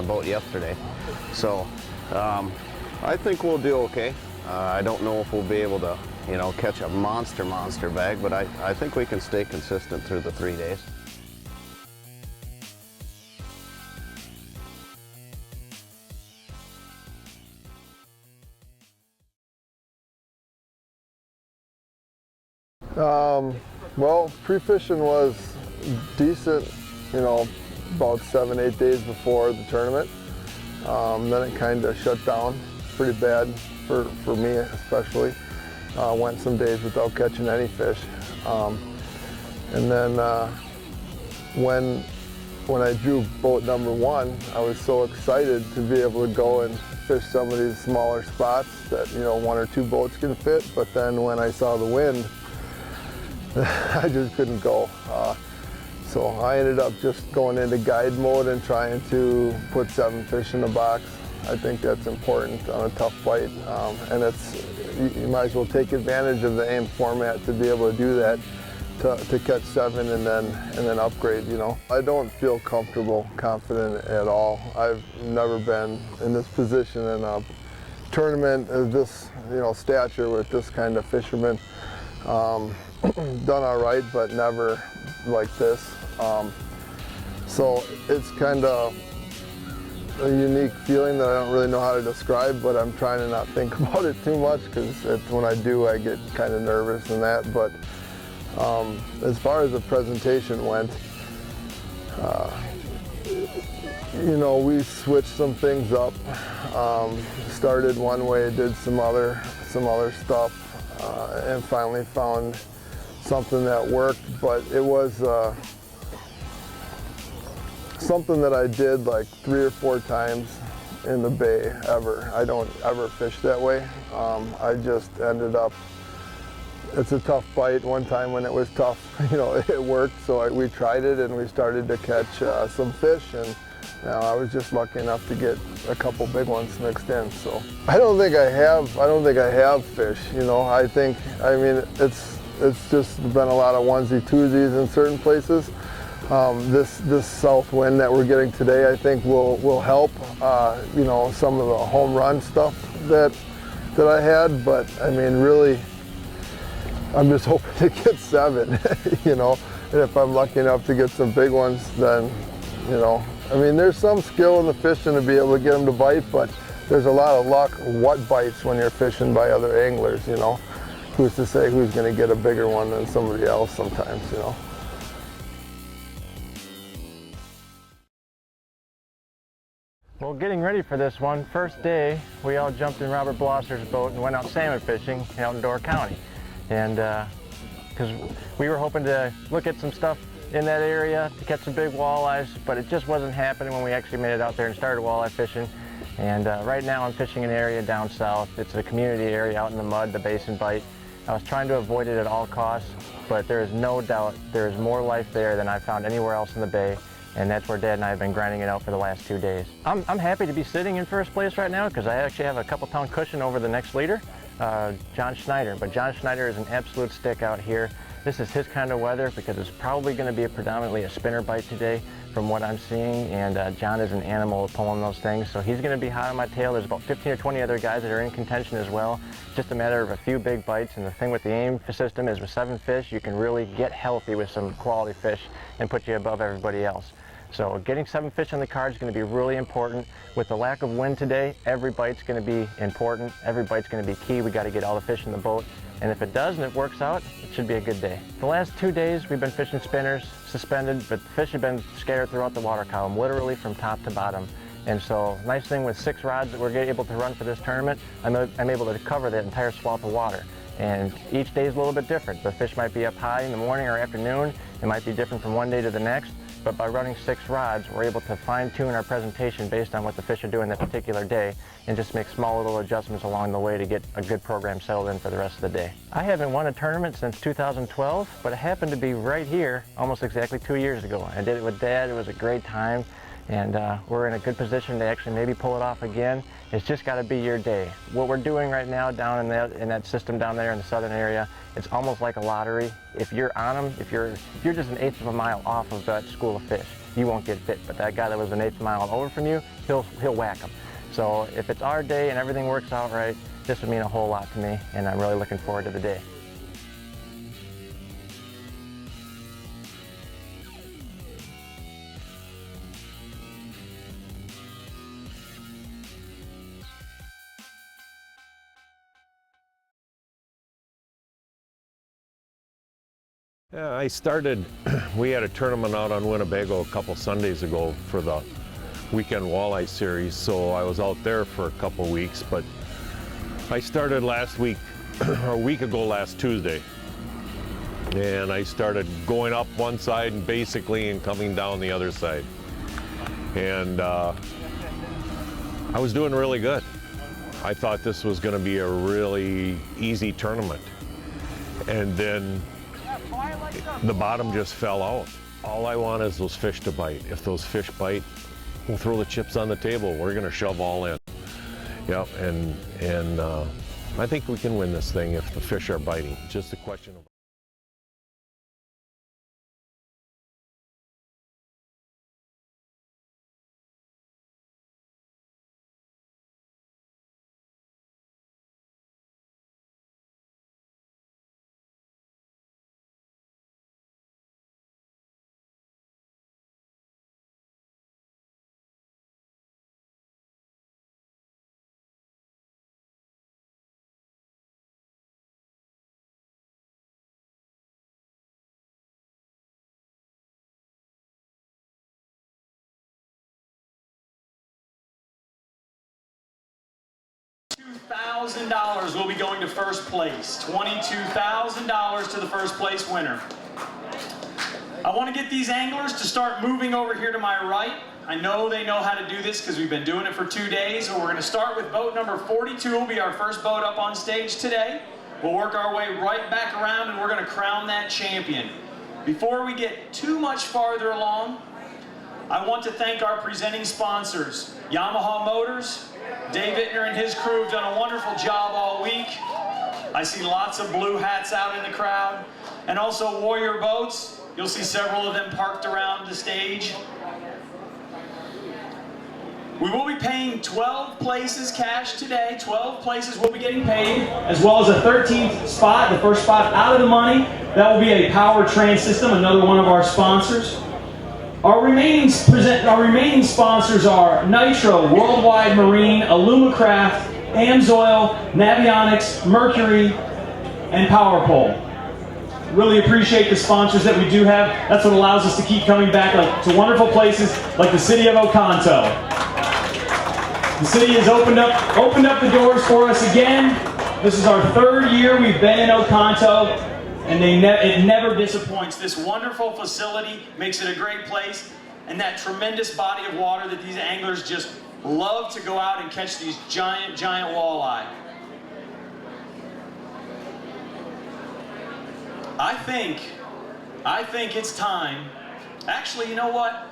boat yesterday. So I think we'll do okay. I don't know if we'll be able to, catch a monster bag, but I think we can stay consistent through the 3 days. Well, pre-fishing was decent, about 7-8 days before the tournament. Then it kind of shut down pretty bad for me especially. Went some days without catching any fish. And then when I drew boat number 1, I was so excited to be able to go and fish some of these smaller spots that 1 or 2 boats can fit. But then when I saw the wind, I just couldn't go. So I ended up just going into guide mode and trying to put 7 fish in the box. I think that's important on a tough bite, and you might as well take advantage of the AIM format to be able to do that, to catch 7 and then upgrade. I don't feel confident at all. I've never been in this position in a tournament of this stature with this kind of fisherman. Done all right, but never like this. So it's kind of a unique feeling that I don't really know how to describe, but I'm trying to not think about it too much, because when I do, I get kind of nervous and that. But as far as the presentation went, we switched some things up. Started one way, did some other stuff, and finally found something that worked. But it was something that I did like 3 or 4 times in the bay ever. I don't ever fish that way. I just ended up, it's a tough bite. One time when it was tough, it worked, so we tried it and we started to catch some fish, and I was just lucky enough to get a couple big ones mixed in. So I don't think I have fish. It's just been a lot of onesie twosies in certain places. This south wind that we're getting today, I think will help. Some of the home run stuff that I had, but really, I'm just hoping to get 7. And if I'm lucky enough to get some big ones, then there's some skill in the fishing to be able to get them to bite, but there's a lot of luck what bites when you're fishing by other anglers. Who's to say who's going to get a bigger one than somebody else sometimes. Well, getting ready for this one, first day, we all jumped in Robert Blosser's boat and went out salmon fishing out in Door County. And because we were hoping to look at some stuff in that area to catch some big walleyes, but it just wasn't happening when we actually made it out there and started walleye fishing. And right now I'm fishing an area down south. It's a community area out in the mud, the Basin Bite. I was trying to avoid it at all costs, but there is no doubt there is more life there than I've found anywhere else in the bay. And that's where Dad and I have been grinding it out for the last 2 days. I'm happy to be sitting in first place right now, because I actually have a couple-pound cushion over the next leader, John Schneider. But John Schneider is an absolute stick out here. This is his kind of weather, because it's probably going to be predominantly a spinner bite today from what I'm seeing, and John is an animal at pulling those things, so he's going to be hot on my tail. There's about 15 or 20 other guys that are in contention as well. It's just a matter of a few big bites, and the thing with the AIM system is with 7 fish, you can really get healthy with some quality fish and put you above everybody else. So getting 7 fish on the card is going to be really important. With the lack of wind today, every bite's going to be important. Every bite's going to be key. We got to get all the fish in the boat. And if it does and it works out, it should be a good day. The last 2 days we've been fishing spinners, suspended, but the fish have been scattered throughout the water column, literally from top to bottom. And so, nice thing with 6 rods that we're able to run for this tournament, I'm able to cover that entire swath of water. And each day is a little bit different. The fish might be up high in the morning or afternoon. It might be different from one day to the next. But by running 6 rods, we're able to fine-tune our presentation based on what the fish are doing that particular day, and just make small little adjustments along the way to get a good program settled in for the rest of the day. I haven't won a tournament since 2012, but it happened to be right here almost exactly 2 years ago. I did it with Dad. It was a great time, and we're in a good position to actually maybe pull it off again. It's just got to be your day. What we're doing right now down in that system down there in the southern area, it's almost like a lottery. If you're on them, if you're just an 1/8 of a mile off of that school of fish, you won't get bit. But that guy that was an eighth mile over from you, he'll whack them. So if it's our day and everything works out right, this would mean a whole lot to me, and I'm really looking forward to the day. Yeah, I started, we had a tournament out on Winnebago a couple Sundays ago for the weekend walleye series, so I was out there for a couple weeks, but I started last week, or a week ago last Tuesday, and I started going up one side and basically and coming down the other side. And I was doing really good. I thought this was going to be a really easy tournament. And then the bottom just fell out. All I want is those fish to bite. If those fish bite, we'll throw the chips on the table. We're going to shove all in. Yep, and I think we can win this thing if the fish are biting. Just a question of. $22,000 will be going to first place. $22,000 to the first place winner. I want to get these anglers to start moving over here to my right. I know they know how to do this because we've been doing it for 2 days. So we're going to start with boat number 42. Will be our first boat up on stage today. We'll work our way right back around and we're going to crown that champion. Before we get too much farther along, I want to thank our presenting sponsors, Yamaha Motors. Dave Ittner and his crew have done a wonderful job all week. I see lots of blue hats out in the crowd. And also Warrior Boats. You'll see several of them parked around the stage. We will be paying 12 places cash today. 12 places will be getting paid, as well as a 13th spot, the first spot out of the money. That will be a powertrain system, another one of our sponsors. Our remaining sponsors are Nitro, Worldwide Marine, Alumacraft, Amsoil, Navionics, Mercury, and PowerPole. Really appreciate the sponsors that we do have. That's what allows us to keep coming back to wonderful places like the city of Oconto. The city has opened up the doors for us again. This is our 3rd year we've been in Oconto. And it never disappoints. This wonderful facility makes it a great place, and that tremendous body of water that these anglers just love to go out and catch these giant, giant walleye. I think it's time. Actually, you know what?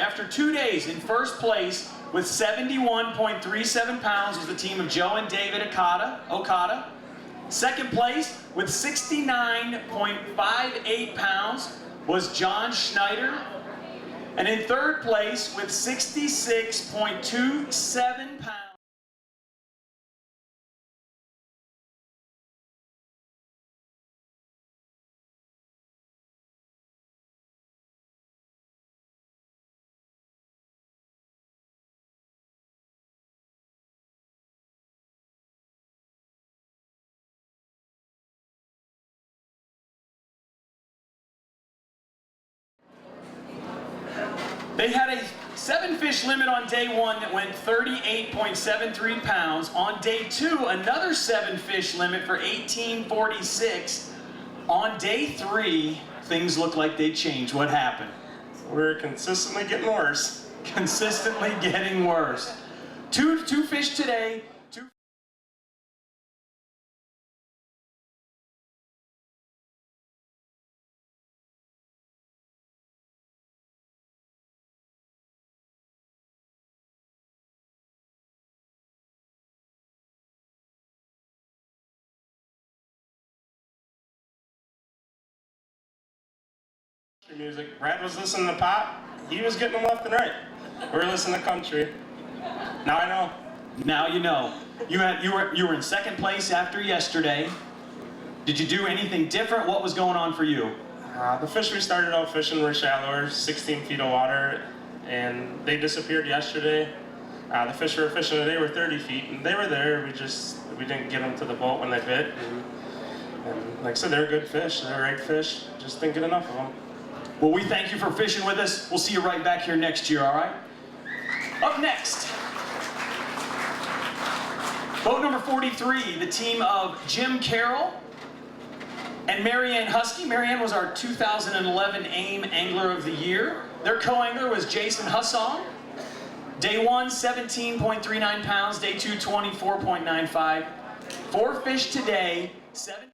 After 2 days in first place with 71.37 pounds was the team of Joe and David Okada. Second place with 69.58 pounds was John Schneider. And in third place with 66.27 pounds. They had a 7-fish limit on day 1 that went 38.73 pounds. On day 2, another 7-fish limit for 18.46. On day 3, things look like they changed. What happened? We're consistently getting worse. Consistently getting worse. Two fish today. country music. Brad was listening to pop. He was getting them left and right. We were listening to country. Now I know. Now you know. You were in second place after yesterday. Did you do anything different? What was going on for you? The fish we started out fishing were shallower, 16 feet of water, and they disappeared yesterday. The fish we were fishing today were 30 feet, and they were there. We didn't get them to the boat when they bit. And like I said, they're good fish. They're right fish. Just didn't get enough of them. Well, we thank you for fishing with us. We'll see you right back here next year, all right? Up next, boat number 43, the team of Jim Carroll and Marianne Husky. Marianne was our 2011 AIM Angler of the Year. Their co-angler was Jason Hussong. Day 1, 17.39 pounds. Day 2, 24.95. 4 fish today, 7.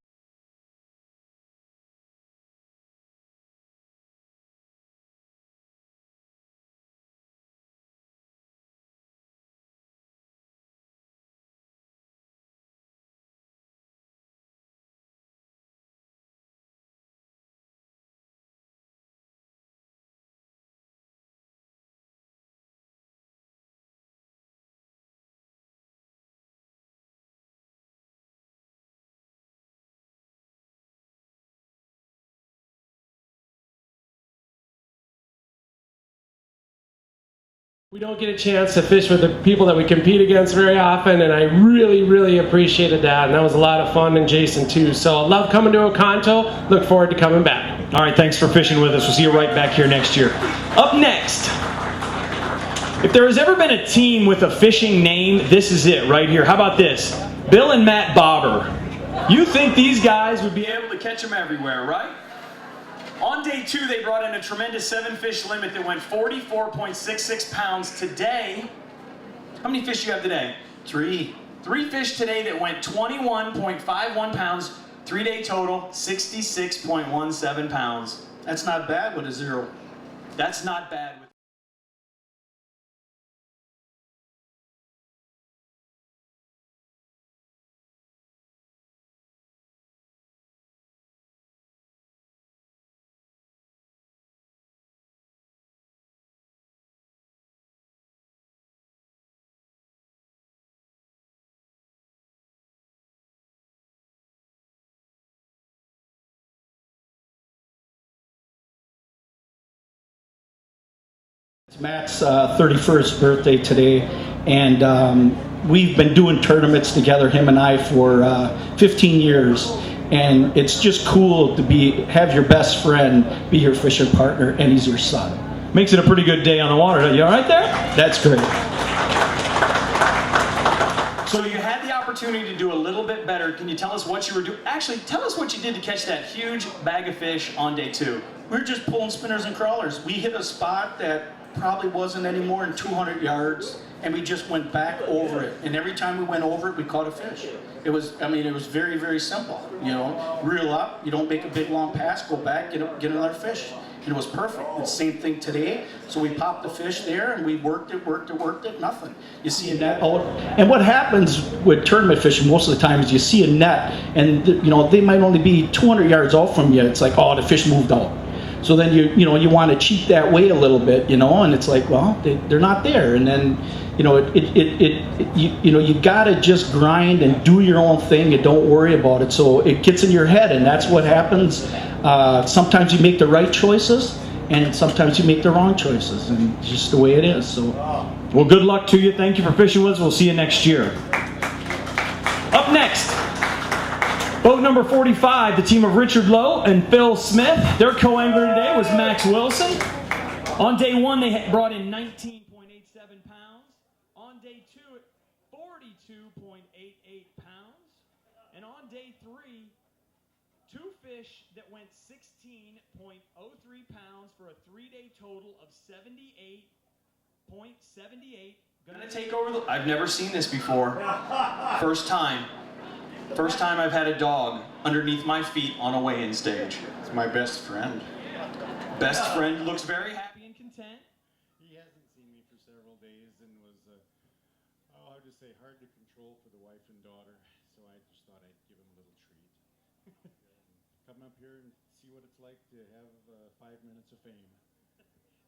We don't get a chance to fish with the people that we compete against very often, and I really, really appreciated that, and that was a lot of fun, and Jason too. So I love coming to Oconto. Look forward to coming back. All right, thanks for fishing with us. We'll see you right back here next year. Up next, if there has ever been a team with a fishing name, this is it right here. How about this? Bill and Matt Bobber. You think these guys would be able to catch them everywhere, right? On day 2, they brought in a tremendous 7-fish limit that went 44.66 pounds. Today, how many fish do you have today? 3. 3 fish today that went 21.51 pounds. 3-day total, 66.17 pounds. That's not bad with a 0. That's not bad. It's Matt's 31st birthday today, and we've been doing tournaments together, him and I, for 15 years. And it's just cool to have your best friend be your fishing partner, and he's your son. Makes it a pretty good day on the water. You all right there? That's great. So you had the opportunity to do a little bit better. Can you tell us what you were doing? Actually, tell us what you did to catch that huge bag of fish on day 2. We were just pulling spinners and crawlers. We hit a spot that probably wasn't any more than 200 yards, and we just went back over it. And every time we went over it, we caught a fish. It was very, very simple. You know, reel up, you don't make a big long pass, go back, get another fish. And it was perfect. The same thing today. So we popped the fish there, and we worked it, nothing. You see a net. And what happens with tournament fishing most of the time is you see a net, and they might only be 200 yards out from you. It's like, oh, the fish moved out. So then you want to cheat that way a little bit, and it's like, well, they're not there. And then you gotta just grind and do your own thing and don't worry about it. So it gets in your head, and that's what happens. Sometimes you make the right choices, and sometimes you make the wrong choices, and it's just the way it is. So, well, good luck to you. Thank you for fishing with us. We'll see you next year. Up next, boat number 45, the team of Richard Lowe and Phil Smith. Their co-angler today was Max Wilson. On day 1, they brought in 19.87 pounds. On day 2, 42.88 pounds. And on day 3, 2 fish that went 16.03 pounds for a 3-day total of 78.78. Gonna take over the... I've never seen this before. First time I've had a dog underneath my feet on a weigh-in stage. it's my best friend. Best friend looks very happy and content. He hasn't seen me for several days and was, I'll just say, hard to control for the wife and daughter. So I just thought I'd give him a little treat. come up here and see what it's like to have 5 minutes of fame.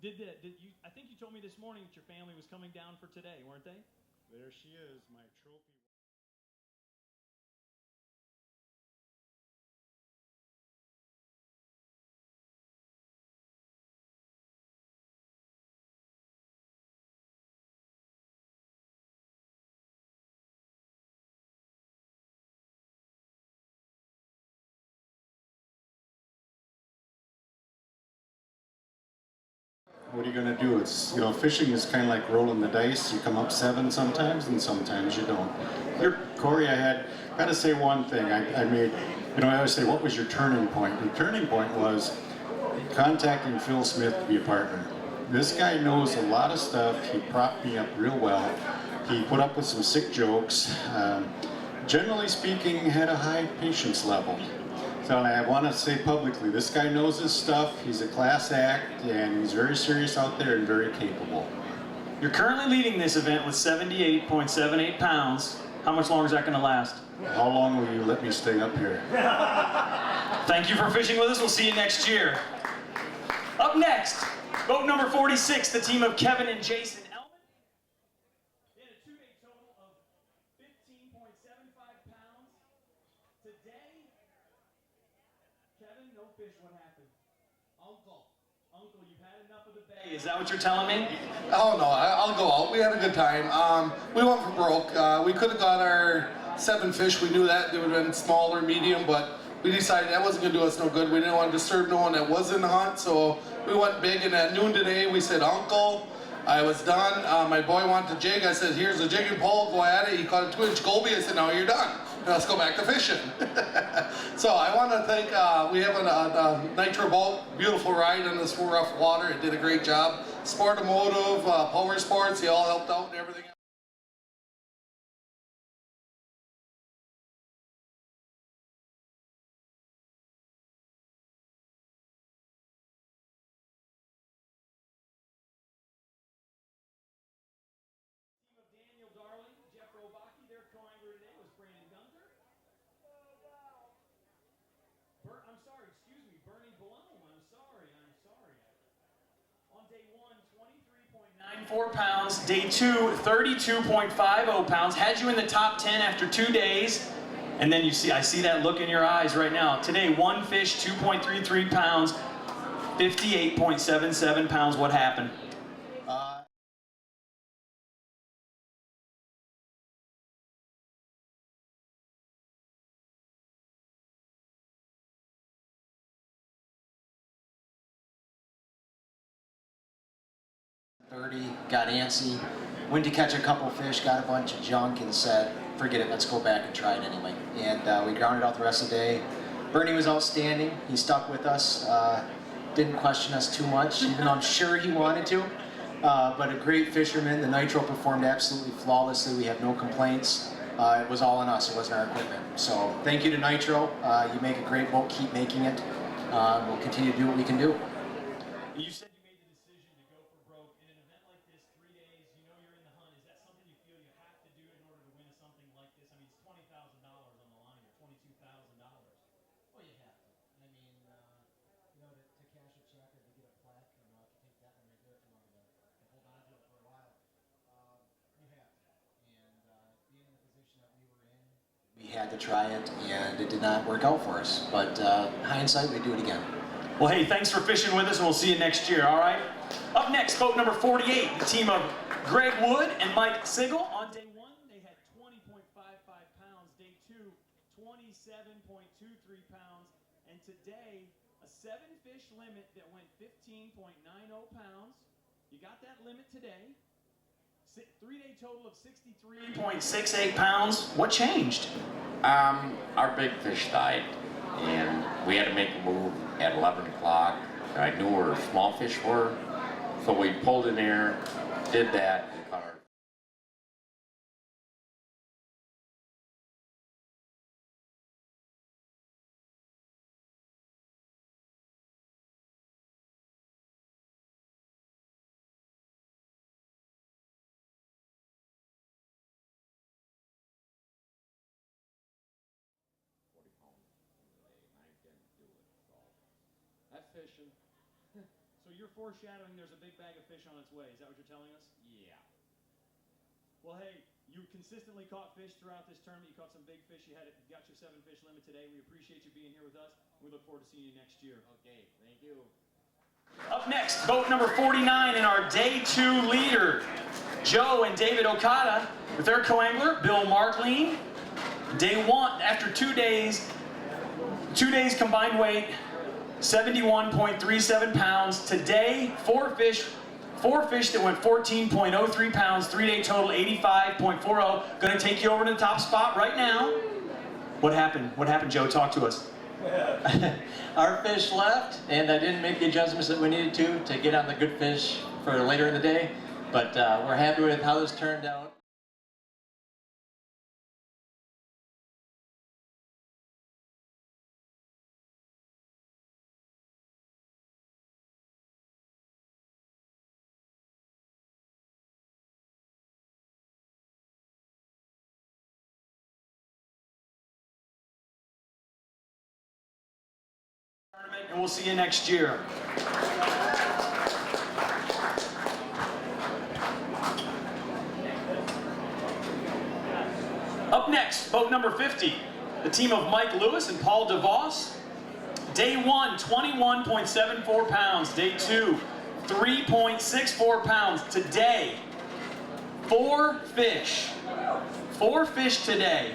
I think you told me this morning that your family was coming down for today, weren't they? There she is, my trophy. What are you going to do? It's, you know, fishing is kind of like rolling the dice. You come up 7 sometimes, and sometimes you don't. Corey, I got to say one thing. I made, you know, I always say, what was your turning point? The turning point was contacting Phil Smith to be a partner. This guy knows a lot of stuff. He propped me up real well. He put up with some sick jokes. Generally speaking, had a high patience level. So I want to say publicly, this guy knows his stuff. He's a class act, and he's very serious out there and very capable. You're currently leading this event with 78.78 pounds. How much longer is that going to last? How long will you let me stay up here? Thank you for fishing with us. We'll see you next year. Up next, boat number 46, the team of Kevin and Jason Elman. They had a two-day total of 15.75 pounds. Today, Kevin, no fish. What happened? Uncle, you've had enough of the bay. Is that what you're telling me? Oh no, I'll go out. We had a good time. We went for broke. We could have got our 7 fish. We knew that they would have been small or medium, but we decided that wasn't going to do us no good. We didn't want to disturb no one that was in the hunt, so we went big. And at noon today, we said, Uncle, I was done. My boy wanted to jig. I said, here's a jigging pole. Go at it. He caught a 2-inch goby. I said, now you're done. Now let's go back to fishing. So I want to thank, we have a Nitro boat, beautiful ride on this rough water. It did a great job. Sportomotive, Power Sports, they all helped out and everything. On day 1, 23.94 pounds. Day 2, 32.50 pounds. Had you in the top 10 after 2 days. And then I see that look in your eyes right now. Today, 1 fish, 2.33 pounds, 58.77 pounds. What happened? Got antsy, went to catch a couple fish, got a bunch of junk, and said, forget it, let's go back and try it anyway. And we grounded out the rest of the day. Bernie was outstanding. He stuck with us, didn't question us too much, even though I'm sure he wanted to. But a great fisherman. The Nitro performed absolutely flawlessly. We have no complaints. It was all on us. It wasn't our equipment. So thank you to Nitro. You make a great boat. Keep making it. We'll continue to do what we can do. You said you made the decision to go for broke in an event like this, 3 days. You know you're in the hunt. Is that something you feel you have to do in order to win something like this? I mean, it's $20,000 on the line here, $22,000. Well, you have to. I mean, you know, to cash a check or to get a plaque, you know, if you take that one right there, if you wanted to hold on to it for a while, you have to. And being in the position that we were in, we had to try it, and it did not work out for us. But hindsight, we do it again. Well, hey, thanks for fishing with us, and we'll see you next year, all right? Up next, boat number 48, the team of Greg Wood and Mike Sigel. On day 1, they had 20.55 pounds. Day 2, 27.23 pounds. And today, a 7-fish limit that went 15.90 pounds. You got that limit today. 3-day total of 63.68 pounds. What changed? Our big fish died, and we had to make a move at 11 o'clock. I knew where small fish were, so we pulled in there, did that, and caught our fishing. So you're foreshadowing there's a big bag of fish on its way. Is that what you're telling us? Yeah. Well, hey, you consistently caught fish throughout this tournament. You caught some big fish. You got your 7 fish limit today. We appreciate you being here with us. We look forward to seeing you next year. Okay, thank you. Up next, boat number 49 in our day 2 leader, Joe and David Okada with their co-angler, Bill Markleen. Day 1, after 2 days combined weight, 71.37 pounds. Today, 4 fish that went 14.03 pounds, 3-day total 85.40. Gonna take you over to the top spot right now. What happened? What happened, Joe? Talk to us. Our fish left, and I didn't make the adjustments that we needed to get on the good fish for later in the day. But we're happy with how this turned out. And we'll see you next year. Up next, boat number 50, the team of Mike Lewis and Paul DeVos. Day 1, 21.74 pounds. Day 2, 3.64 pounds. Today, 4 fish. 4 fish today.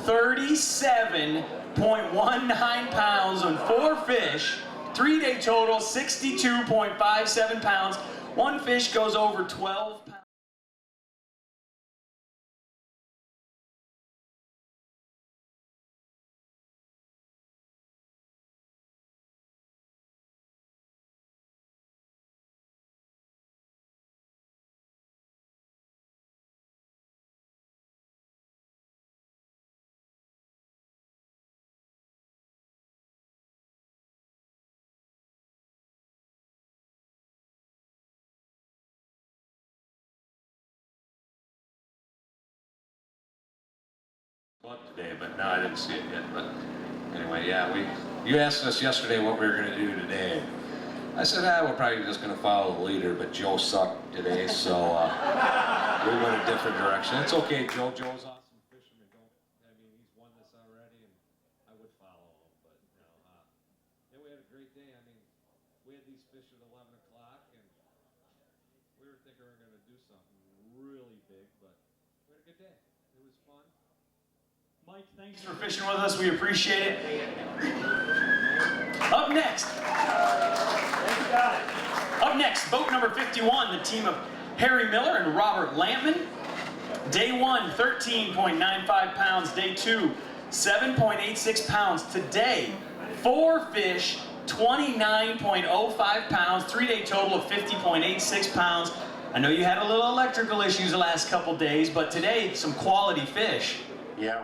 37.19 pounds on 4 fish. 3-day total, 62.57 pounds. 1 fish goes over 12 pounds. Today, but no, I didn't see it yet. But anyway, yeah, you asked us yesterday what we were going to do today. I said, we're probably just going to follow the leader, but Joe sucked today, so we went a different direction. It's okay, Joe. Joe's awesome fisherman. He's won this already, and I would follow him. But yeah, we had a great day. We had these fish at 11 o'clock, and we were thinking we were going to do something really big, but we had a good day. It was fun. Mike, thanks for fishing with us. We appreciate it. Up next, boat number 51, the team of Harry Miller and Robert Lampman. Day 1, 13.95 pounds. Day 2, 7.86 pounds. Today, 4 fish, 29.05 pounds. 3-day total of 50.86 pounds. I know you had a little electrical issues the last couple days, but today, some quality fish. Yeah,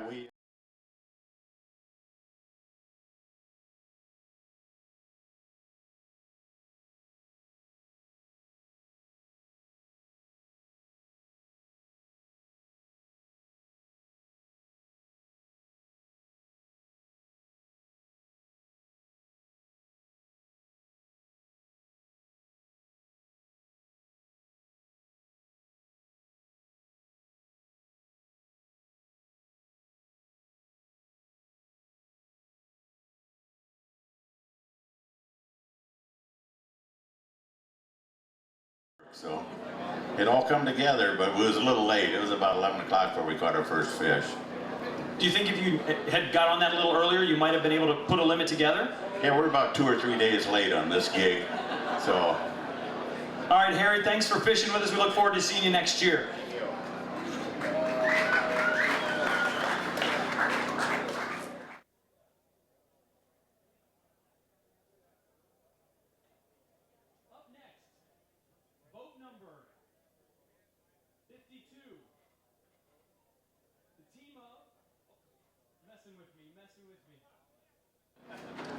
so it all come together, but we was a little late. It was about 11 o'clock before we caught our first fish. Do you think if you had got on that a little earlier, you might have been able to put a limit together? Yeah, we're about 2 or 3 days late on this gig, so. All right, Harry, thanks for fishing with us. We look forward to seeing you next year.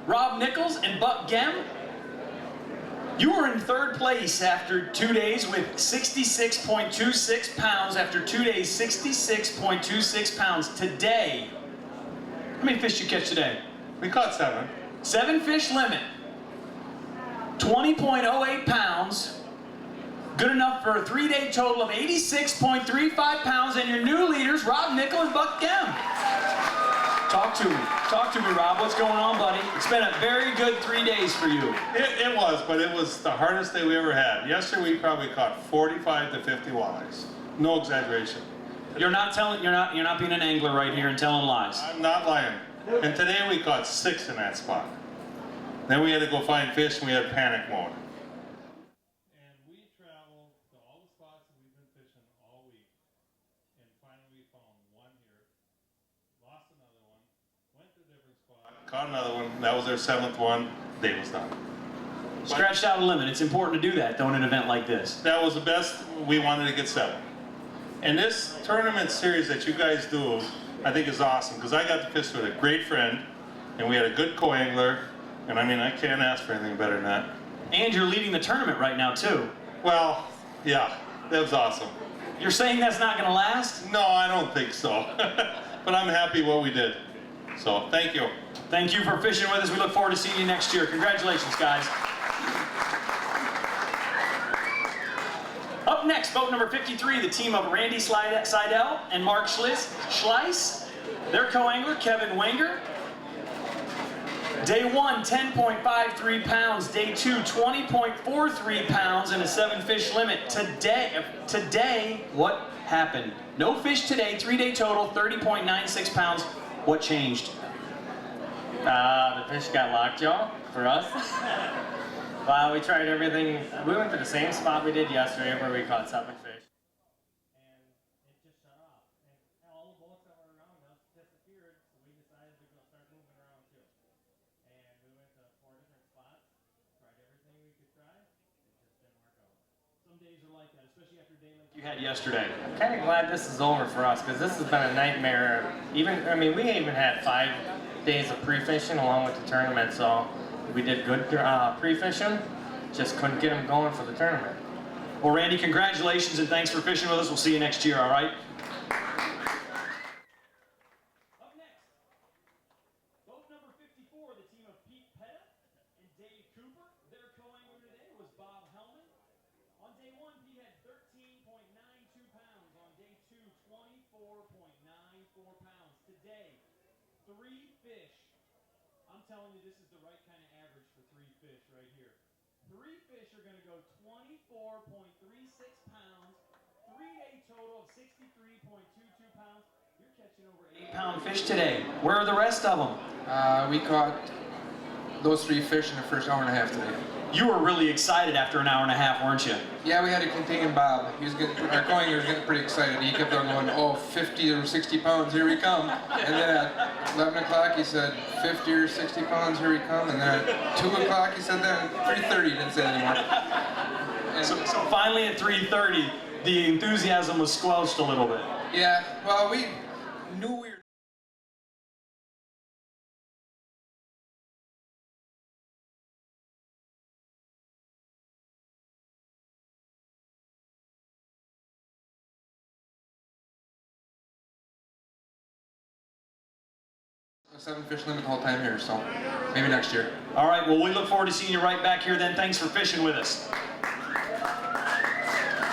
Rob Nichols and Buck Gem, you were in 3rd place after 2 days with 66.26 pounds. After 2 days, 66.26 pounds. Today, how many fish did you catch today? We caught 7. 7 fish limit. 20.08 pounds. Good enough for a 3-day total of 86.35 pounds, and your new leaders, Rob Nickel and Buck Gem. Talk to me. Talk to me, Rob. What's going on, buddy? It's been a very good 3 days for you. It was, but it was the hardest day we ever had. Yesterday we probably caught 45 to 50 walleyes. No exaggeration. You're not being an angler right here and telling lies. I'm not lying. And today we caught 6 in that spot. Then we had to go find fish and we had panic mode. And we traveled to all the spots that we've been fishing all week. And finally we found one here. Lost another one. Went to a different spot. Caught another one. That was our 7th one. Day was done. Scratched out a limit. It's important to do that, though, in an event like this. That was the best. We wanted to get 7. And this tournament series that you guys do, I think is awesome, because I got to fish with a great friend, and we had a good co-angler, and I mean, I can't ask for anything better than that. And you're leading the tournament right now, too. Well, yeah, that was awesome. You're saying that's not going to last? No, I don't think so. But I'm happy what we did. So, thank you. Thank you for fishing with us. We look forward to seeing you next year. Congratulations, guys. Up next, boat number 53, the team of Randy Seidel and Mark Schleiss. Their co-angler, Kevin Wenger. Day 1, 10.53 pounds. Day 2, 20.43 pounds and a 7-fish limit. Today, what happened? No fish today, 3-day total, 30.96 pounds. What changed? The fish got lockjaw for us. Well, we tried everything. We went to the same spot we did yesterday where we caught 7 fish. And it just shut off. And all the boats that were around us disappeared, so we decided to go start moving around too. And we went to 4 different spots, tried everything we could try. It just didn't work out. Some days are like that, especially after a day like you had yesterday. I'm kind of glad this is over for us, because this has been a nightmare. We even had 5 days of pre-fishing along with the tournament, so we did good pre-fishing, just couldn't get them going for the tournament. Well, Randy, congratulations and thanks for fishing with us. We'll see you next year, all right? Up next, boat number 54, the team of Pete Petta and Dave Cooper. Their co-angler today was Bob Hellman. On day 1, Pete had 13.92 pounds. On day 2, 24.94 pounds. Today, 3 fish. I'm telling you, this is the right kind of average for 3 fish right here. 3 fish are going to go 24.36 pounds, 3-day total of 63.22 pounds. You're catching over 8-pound fish today. Where are the rest of them? We caught those 3 fish in the first hour and a half today. You were really excited after an hour and a half, weren't you? Yeah, we had to contain Bob. Our co-angler was getting pretty excited. He kept on going, oh, 50 or 60 pounds, here we come. And then at 11 o'clock he said, 50 or 60 pounds, here we come. And then at 2 o'clock he said that, 3:30 he didn't say it anymore. So finally at 3:30, the enthusiasm was squelched a little bit. Yeah, well, we knew we were a 7-fish limit the whole time here, so maybe next year. All right, well, we look forward to seeing you right back here then. Thanks for fishing with us.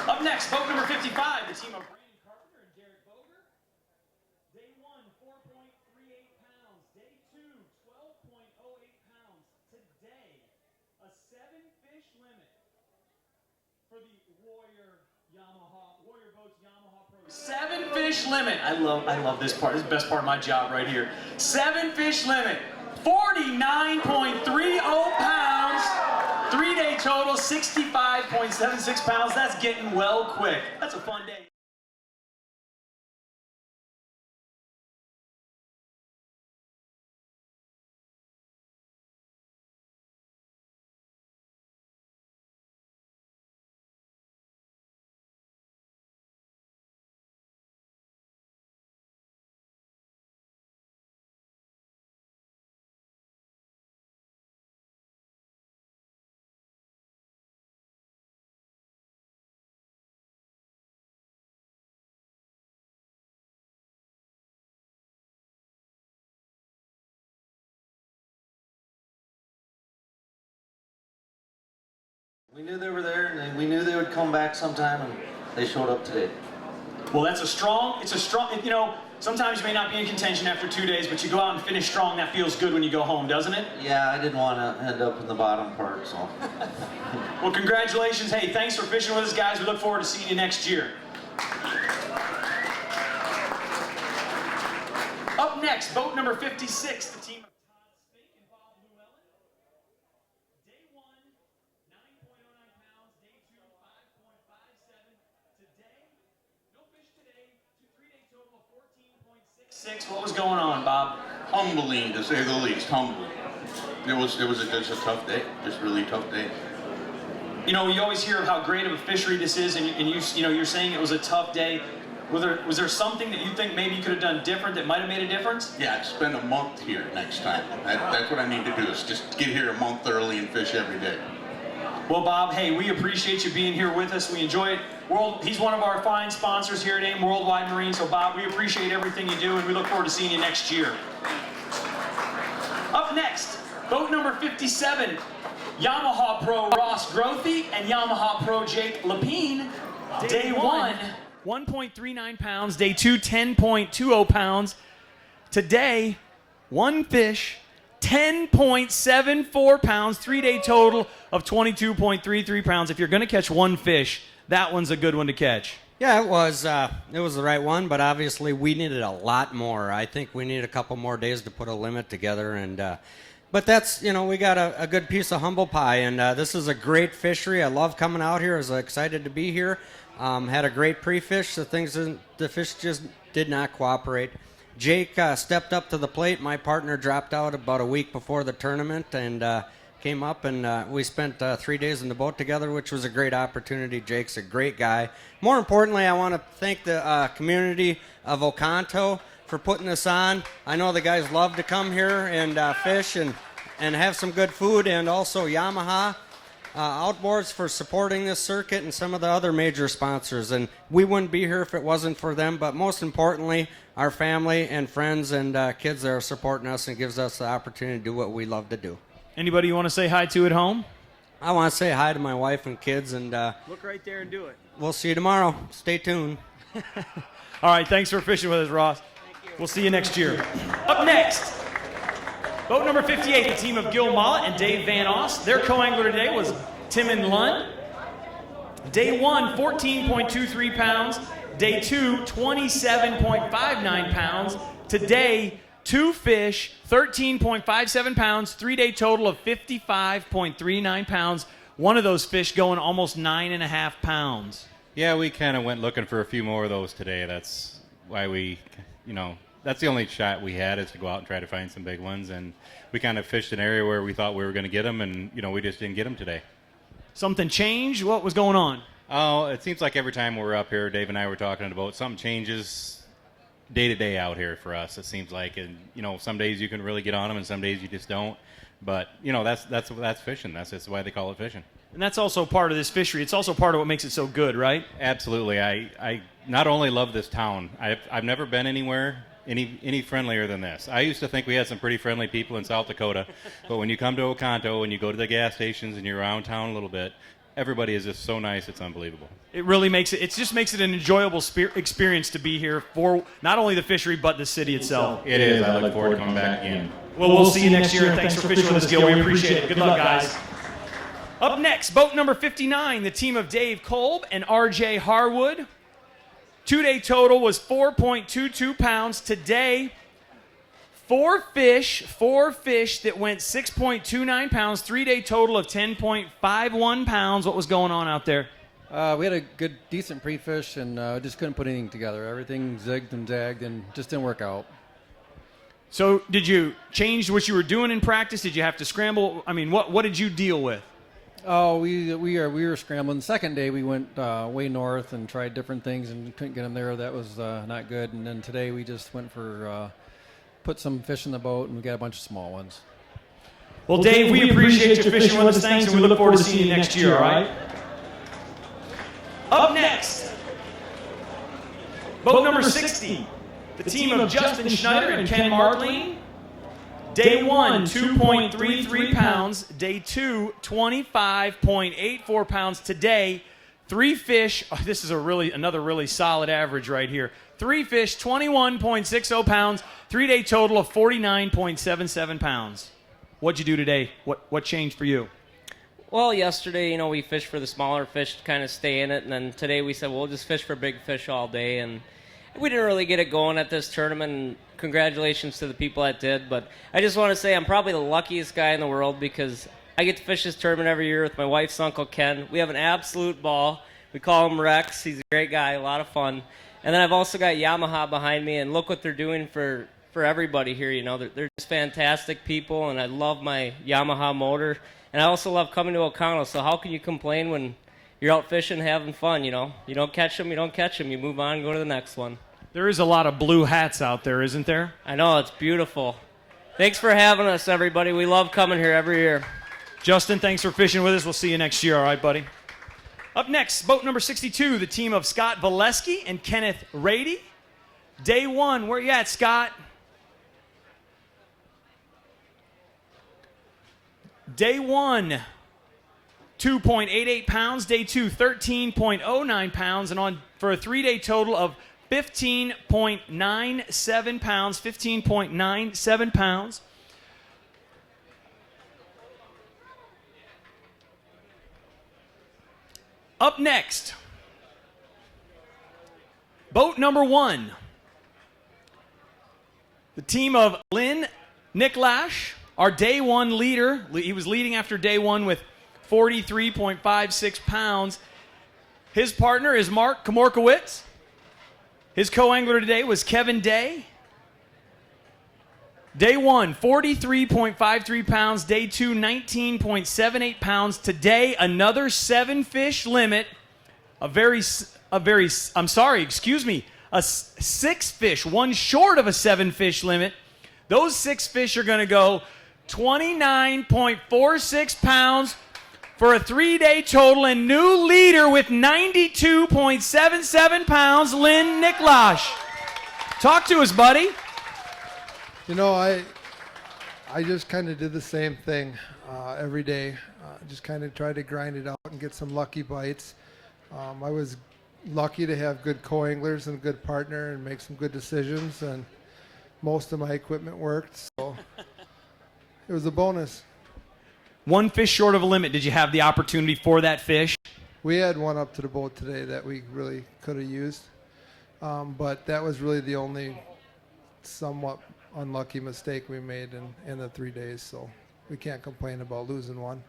Up next, boat number 55, the team of Brandon Carpenter and Derek Boger. Day 1, 4.38 pounds. Day 2, 12.08 pounds. Today, a 7-fish limit for the Warrior Boats Yamaha Pro. 7-fish limit. I love this part. This is the best part of my job right here. 7-fish limit. 49.30 pounds. 3-day total, 65.76 pounds. That's getting well quick. That's a fun day. We knew they were there, and we knew they would come back sometime, and they showed up today. Well, it's a strong, you know, sometimes you may not be in contention after 2 days, but you go out and finish strong. That feels good when you go home, doesn't it? Yeah, I didn't want to end up in the bottom part, so. Well, congratulations. Hey, thanks for fishing with us, guys. We look forward to seeing you next year. Up next, boat number 56, the team of Todd Spink and Bob Llewellyn. Day 1, 9.09 pounds. Day 2, 5.57. Today, no fish today. 3-day total of 14.66. What was going on, Bob? Humbling, to say the least. Humbling. It was just a tough day. Just really tough day. You know, you always hear of how great of a fishery this is, and you know, you're saying it was a tough day. Was there something that you think maybe you could have done different that might have made a difference? Yeah, spend a month here next time. That's what I need to do, is just get here a month early and fish every day. Well, Bob, hey, we appreciate you being here with us. We enjoy it. He's one of our fine sponsors here at AIM Worldwide Marine. So, Bob, we appreciate everything you do, and we look forward to seeing you next year. Up next, boat number 57, Yamaha Pro Ross Grothy and Yamaha Pro Jake Lapine. Day 1, 1.39 pounds. Day 2, 10.20 pounds. Today, one fish, 10.74 pounds, 3-day total of 22.33 pounds. If you're going to catch one fish, that one's a good one to catch. Yeah, it was the right one, but obviously we needed a lot more. I think we need a couple more days to put a limit together, and but that's, you know, we got a good piece of humble pie, and this is a great fishery. I love coming out here. I was excited to be here. Had a great pre-fish. The fish just did not cooperate. Jake stepped up to the plate. My partner dropped out about a week before the tournament and came up, and we spent 3 days in the boat together, which was a great opportunity. Jake's a great guy. More importantly, I want to thank the community of Oconto for putting this on. I know the guys love to come here and fish and have some good food, and also Yamaha Outboards for supporting this circuit, and some of the other major sponsors. And we wouldn't be here if it wasn't for them, but most importantly, our family and friends and kids that are supporting us and gives us the opportunity to do what we love to do. Anybody you want to say hi to at home? I want to say hi to my wife and kids, and look right there and do it. We'll see you tomorrow. Stay tuned. All right, thanks for fishing with us, Ross. We'll see you next year. Up next, boat number 58, the team of Gil Mollett and Dave Van Oss. Their co-angler today was Timon Lund. Day 1, 14.23 pounds. Day 2, 27.59 pounds. Today, 2 fish, 13.57 pounds, 3-day total of 55.39 pounds. One of those fish going almost 9.5 pounds. Yeah, we kind of went looking for a few more of those today. That's why we, that's the only shot we had, is to go out and try to find some big ones. And we kind of fished an area where we thought we were going to get them, and, we just didn't get them today. Something changed? What was going on? Oh, it seems like every time we're up here, Dave and I were talking about, something changes day to day out here for us, it seems like. And, some days you can really get on them and some days you just don't. But, that's fishing. That's just why they call it fishing. And that's also part of this fishery. It's also part of what makes it so good, right? Absolutely. I not only love this town, I've never been anywhere any friendlier than this. I used to think we had some pretty friendly people in South Dakota, but when you come to Oconto and you go to the gas stations and you're around town a little bit, everybody is just so nice, it's unbelievable. It really makes it just makes it an enjoyable experience to be here for not only the fishery, but the city itself. It is. I look forward to coming back again. Well, we'll see you next year, and thanks for fishing with us, Gil. We appreciate it. Good luck, guys. Up next, boat number 59, the team of Dave Kolb and R.J. Harwood. 2-day total was 4.22 pounds. Today, 4 fish that went 6.29 pounds. 3-day total of 10.51 pounds. What was going on out there? We had a good, decent pre-fish, and just couldn't put anything together. Everything zigged and zagged and just didn't work out. So did you change what you were doing in practice? Did you have to scramble? I mean, what did you deal with? Oh, we were scrambling. The second day we went way north and tried different things and couldn't get them there. That was not good. And then today we just went for put some fish in the boat, and we got a bunch of small ones. Well, Dave, we appreciate you fishing with us. Thanks, and we look forward to seeing you next year, all right? Up next, boat number 60, the team of Justin Schneider and Ken Martling. Day 1, 2.33 pounds. Day 2, 25.84 pounds. Today, 3 fish. Oh, this is another really solid average right here. 3 fish, 21.60 pounds. 3-day total of 49.77 pounds. What'd you do today? What changed for you? Well, yesterday, we fished for the smaller fish to kind of stay in it, and then today we said, we'll just fish for big fish all day, and we didn't really get it going at this tournament, and congratulations to the people that did, but I just want to say I'm probably the luckiest guy in the world because I get to fish this tournament every year with my wife's Uncle Ken. We have an absolute ball. We call him Rex. He's a great guy, a lot of fun. And then I've also got Yamaha behind me, and look what they're doing for everybody here. They're just fantastic people, and I love my Yamaha motor. And I also love coming to Oconto, so how can you complain when you're out fishing, having fun, You don't catch them, you don't catch them. You move on and go to the next one. There is a lot of blue hats out there, isn't there? I know, it's beautiful. Thanks for having us, everybody. We love coming here every year. Justin, thanks for fishing with us. We'll see you next year, all right, buddy? Up next, boat number 62, the team of Scott Valesky and Kenneth Rady. Day 1, where you at, Scott? Day 1, 2.88 pounds. Day 2, 13.09 pounds. And on for a 3-day total of 15.97 pounds. 15.97 pounds. Up next, boat number 1, the team of Lynn Nicklash, our day 1 leader. He was leading after day 1 with 43.56 pounds. His partner is Mark Komorkowitz. His co-angler today was Kevin Day. Day 1, 43.53 pounds. Day 2, 19.78 pounds. Today, another 7-fish limit. A 6 fish, one short of a 7-fish limit. Those 6 fish are going to go 29.46 pounds for a 3-day total, and new leader with 92.77 pounds, Lynn Nicklash. Talk to us, buddy. I just kind of did the same thing every day. Just kind of tried to grind it out and get some lucky bites. I was lucky to have good co-anglers and a good partner and make some good decisions, and most of my equipment worked, so it was a bonus. 1 fish short of a limit. Did you have the opportunity for that fish? We had one up to the boat today that we really could have used, but that was really the only somewhat unlucky mistake we made in the 3 days, so we can't complain about losing one.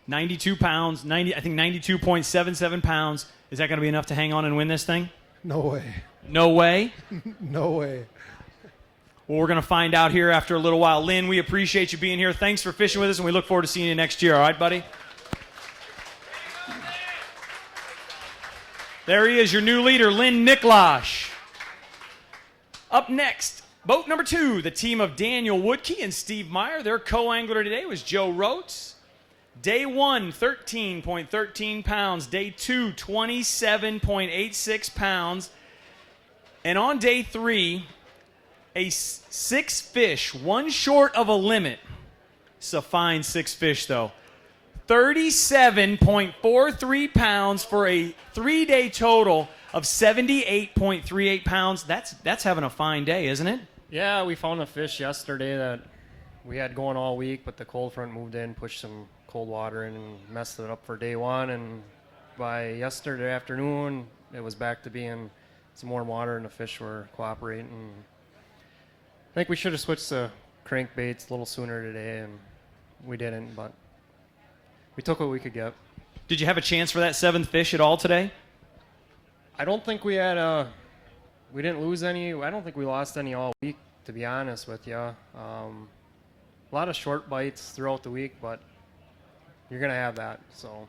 92 pounds, I think 92.77 pounds. Is that going to be enough to hang on and win this thing? No way. No way? No way. Well, we're going to find out here after a little while. Lynn, we appreciate you being here. Thanks for fishing with us, and we look forward to seeing you next year. All right, buddy? There he is, your new leader, Lynn Nicklash. Up next, boat number 2, the team of Daniel Woodkey and Steve Meyer. Their co-angler today was Joe Rotes. Day 1, 13.13 pounds. Day 2, 27.86 pounds. And on day 3, a 6 fish, one short of a limit. It's a fine 6 fish, though. 37.43 pounds for a 3-day total of 78.38 pounds. That's having a fine day, isn't it? Yeah, we found a fish yesterday that we had going all week, but the cold front moved in, pushed some cold water in, and messed it up for day 1. And by yesterday afternoon, it was back to being some warm water, and the fish were cooperating. I think we should have switched to crankbaits a little sooner today, and we didn't, but we took what we could get. Did you have a chance for that 7th fish at all today? I don't think we had we didn't lose any. I don't think we lost any all week, to be honest with you. A lot of short bites throughout the week, but you're going to have that, so.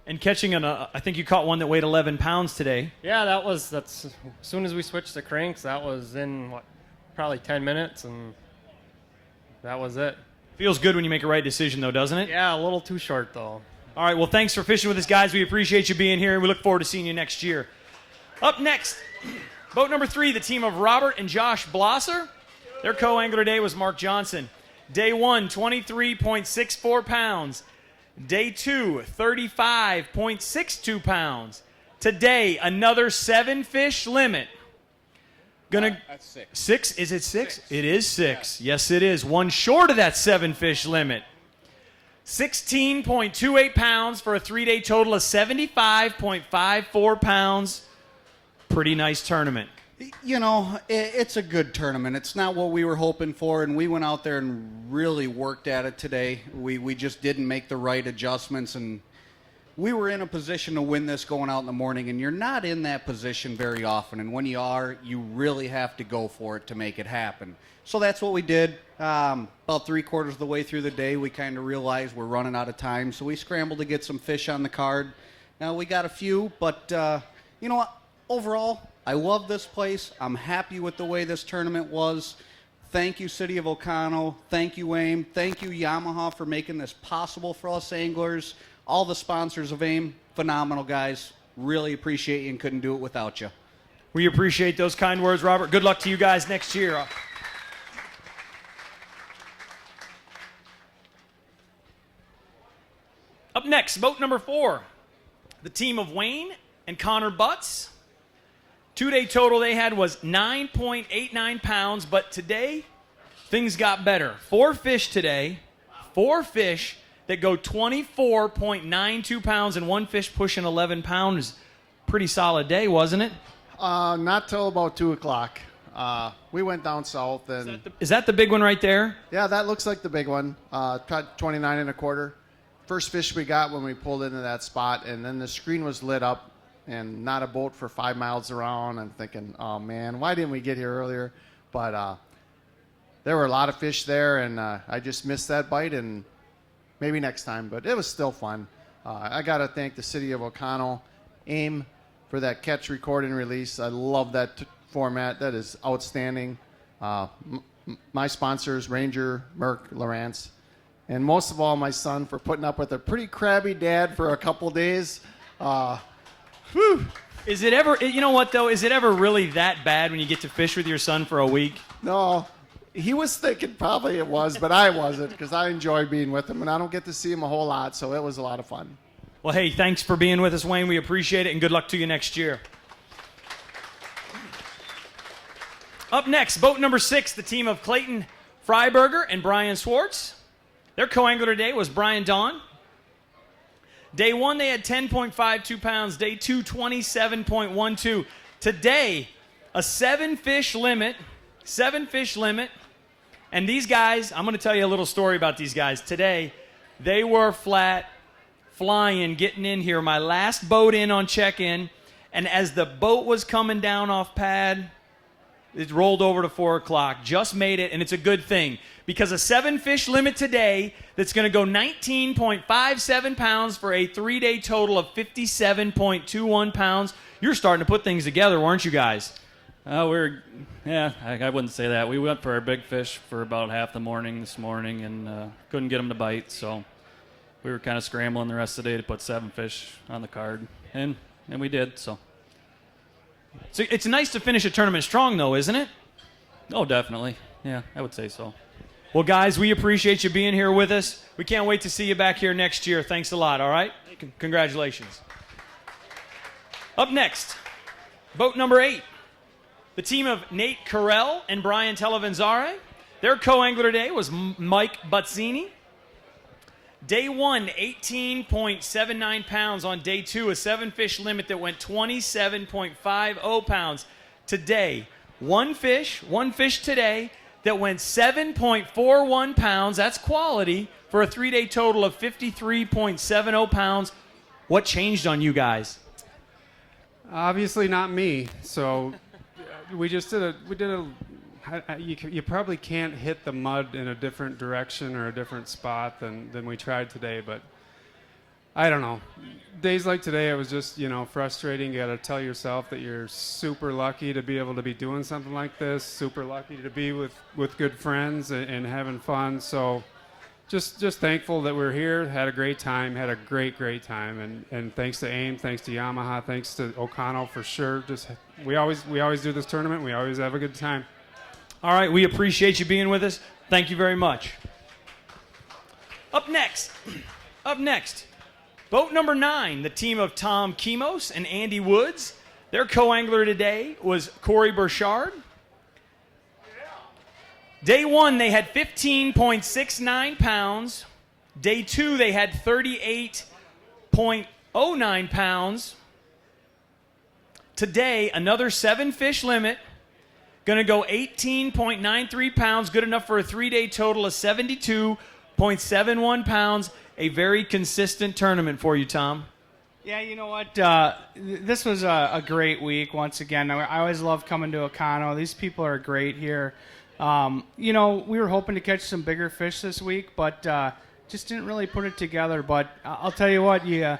And catching I think you caught one that weighed 11 pounds today. Yeah, that's as soon as we switched to cranks, that was in, probably 10 minutes, and that was it. Feels good when you make a right decision, though, doesn't it? Yeah, a little too short, though. All right, well, thanks for fishing with us, guys. We appreciate you being here, and we look forward to seeing you next year. Up next, boat number 3, the team of Robert and Josh Blosser. Their co-angler today was Mark Johnson. Day 1, 23.64 pounds. Day 2, 35.62 pounds. Today, another 7 fish limit. That's 6. 6? Is it 6? It is 6. Yes, it is. One short of that 7 fish limit. 16.28 pounds for a 3-day total of 75.54 pounds. Pretty nice tournament. You know, it's a good tournament. It's not what we were hoping for, and we went out there and really worked at it today. We just didn't make the right adjustments, and we were in a position to win this going out in the morning, and you're not in that position very often, and when you are, you really have to go for it to make it happen. So that's what we did. About 3/4 of the way through the day, we kind of realized we're running out of time, so we scrambled to get some fish on the card. Now, we got a few, but you know what? Overall, I love this place. I'm happy with the way this tournament was. Thank you, City of O'Connell. Thank you, AIM. Thank you, Yamaha, for making this possible for us anglers. All the sponsors of AIM, phenomenal guys. Really appreciate you and couldn't do it without you. We appreciate those kind words, Robert. Good luck to you guys next year. Up next, boat number 4. The team of Wayne and Connor Butts. 2-day total they had was 9.89 pounds, but today things got better. 4 fish today, 4 fish that go 24.92 pounds, and 1 fish pushing 11 pounds. Pretty solid day, wasn't it? Not till about 2 o'clock. We went down south. And Is that the big one right there? Yeah, that looks like the big one. Caught 29 1/4. First fish we got when we pulled into that spot, and then the screen was lit up and not a boat for 5 miles around. I'm thinking, oh man, why didn't we get here earlier? But there were a lot of fish there, and I just missed that bite, and maybe next time, but it was still fun. I got to thank the City of O'Connell, AIM, for that catch, record, and release. I love that format. That is outstanding. My sponsors, Ranger, Merck, Lawrence, and most of all, my son, for putting up with a pretty crabby dad for a couple days. Whew. Is it ever, you know what though, is it ever really that bad when you get to fish with your son for a week? No, he was thinking probably it was, but I wasn't, because I enjoy being with him, and I don't get to see him a whole lot, so it was a lot of fun. Well, hey, thanks for being with us, Wayne. We appreciate it, and good luck to you next year. Up next, boat number 6, the team of Clayton Freiberger and Brian Swartz. Their co-angler today was Brian Dawn. Day 1, they had 10.52 pounds. Day 2, 27.12. Today, a 7 fish limit. 7 fish limit. And these guys, I'm going to tell you a little story about these guys. Today, they were flat, flying, getting in here. My last boat in on check-in. And as the boat was coming down off pad, it rolled over to 4 o'clock. Just made it, and it's a good thing. Because a 7 fish limit today that's going to go 19.57 pounds for a 3-day total of 57.21 pounds. You're starting to put things together, weren't you guys? I wouldn't say that. We went for our big fish for about half the morning this morning and couldn't get them to bite, so we were kind of scrambling the rest of the day to put 7 fish on the card, and we did, so. So it's nice to finish a tournament strong, though, isn't it? Oh, definitely. Yeah, I would say so. Well, guys, we appreciate you being here with us. We can't wait to see you back here next year. Thanks a lot, all right? Congratulations. Up next, boat number 8. The team of Nate Carell and Brian Televanzare. Their co-angler today was Mike Buzzini. Day 1, 18.79 pounds. On day 2, a 7 fish limit that went 27.50 pounds. Today, one fish today that went 7.41 pounds. That's quality for a 3-day total of 53.70 pounds. What changed on you guys? Obviously not me. So you probably can't hit the mud in a different direction or a different spot than we tried today, but I don't know. Days like today, it was just, frustrating. You got to tell yourself that you're super lucky to be able to be doing something like this, super lucky to be with good friends and having fun. So just thankful that we're here, had a great time, had a great time, and thanks to AIM, thanks to Yamaha, thanks to O'Connell for sure. We always do this tournament. We always have a good time. All right, we appreciate you being with us. Thank you very much. Up next, boat number 9, the team of Tom Kimos and Andy Woods. Their co-angler today was Corey Burchard. Day 1, they had 15.69 pounds. Day 2, they had 38.09 pounds. Today, another 7-fish limit. Going to go 18.93 pounds, good enough for a 3-day total of 72.71 pounds. A very consistent tournament for you, Tom. Yeah, you know what? This was a great week once again. I always love coming to Econo. These people are great here. We were hoping to catch some bigger fish this week, but just didn't really put it together. But I'll tell you what, you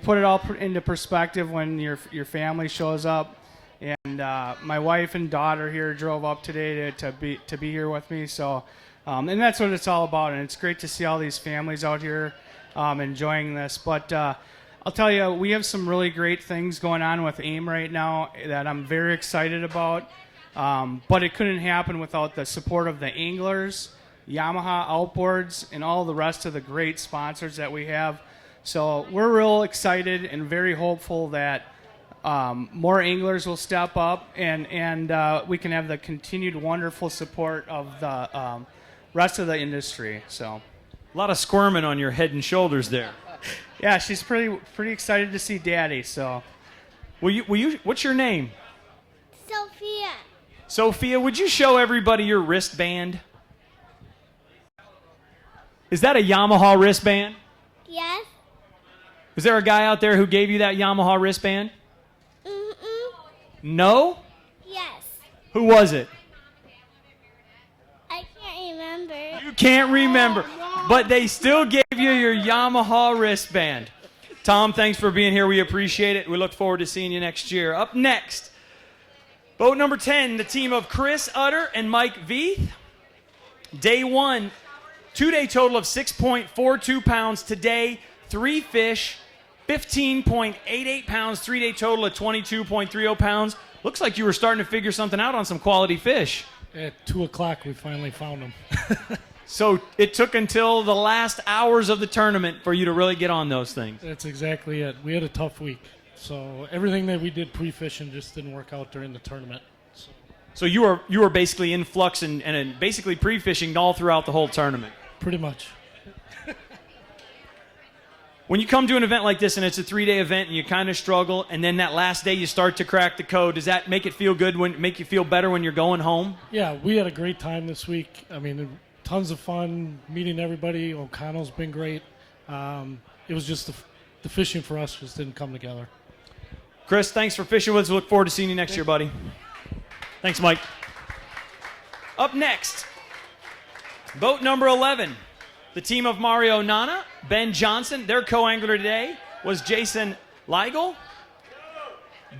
put it all into perspective when your family shows up. And my wife and daughter here drove up today to be here with me. So, and that's what it's all about. And it's great to see all these families out here enjoying this. But I'll tell you, we have some really great things going on with AIM right now that I'm very excited about. But it couldn't happen without the support of the anglers, Yamaha Outboards, and all the rest of the great sponsors that we have. So we're real excited and very hopeful that more anglers will step up and we can have the continued wonderful support of the rest of the industry. So, a lot of squirming on your head and shoulders there. Yeah, she's pretty excited to see Daddy. So, will you? What's your name? Sophia. Sophia, would you show everybody your wristband? Is that a Yamaha wristband? Yes. Was there a guy out there who gave you that Yamaha wristband? No? Yes. Who was it? I can't remember. You can't remember, but they still gave you your Yamaha wristband. Tom, thanks for being here. We appreciate it. We look forward to seeing you next year. Up next, boat number 10, the team of Chris Utter and Mike Veith. Day 1, 2-day total of 6.42 pounds. Today, 3 fish. 15.88 pounds, 3-day total of 22.30 pounds. Looks like you were starting to figure something out on some quality fish. At 2 o'clock, we finally found them. So it took until the last hours of the tournament for you to really get on those things. That's exactly it. We had a tough week. So everything that we did pre-fishing just didn't work out during the tournament. So you were basically in flux and basically pre-fishing all throughout the whole tournament. Pretty much. When you come to an event like this and it's a 3-day event and you kind of struggle and then that last day you start to crack the code, does that make it feel good, make you feel better when you're going home? Yeah, we had a great time this week. I mean, tons of fun meeting everybody. O'Connell's been great. It was just the fishing for us just didn't come together. Chris, thanks for fishing with us. We look forward to seeing you next year, buddy. Thanks, Mike. Up next, boat number 11. The team of Mario Nana, Ben Johnson, their co-angler today was Jason Leigel.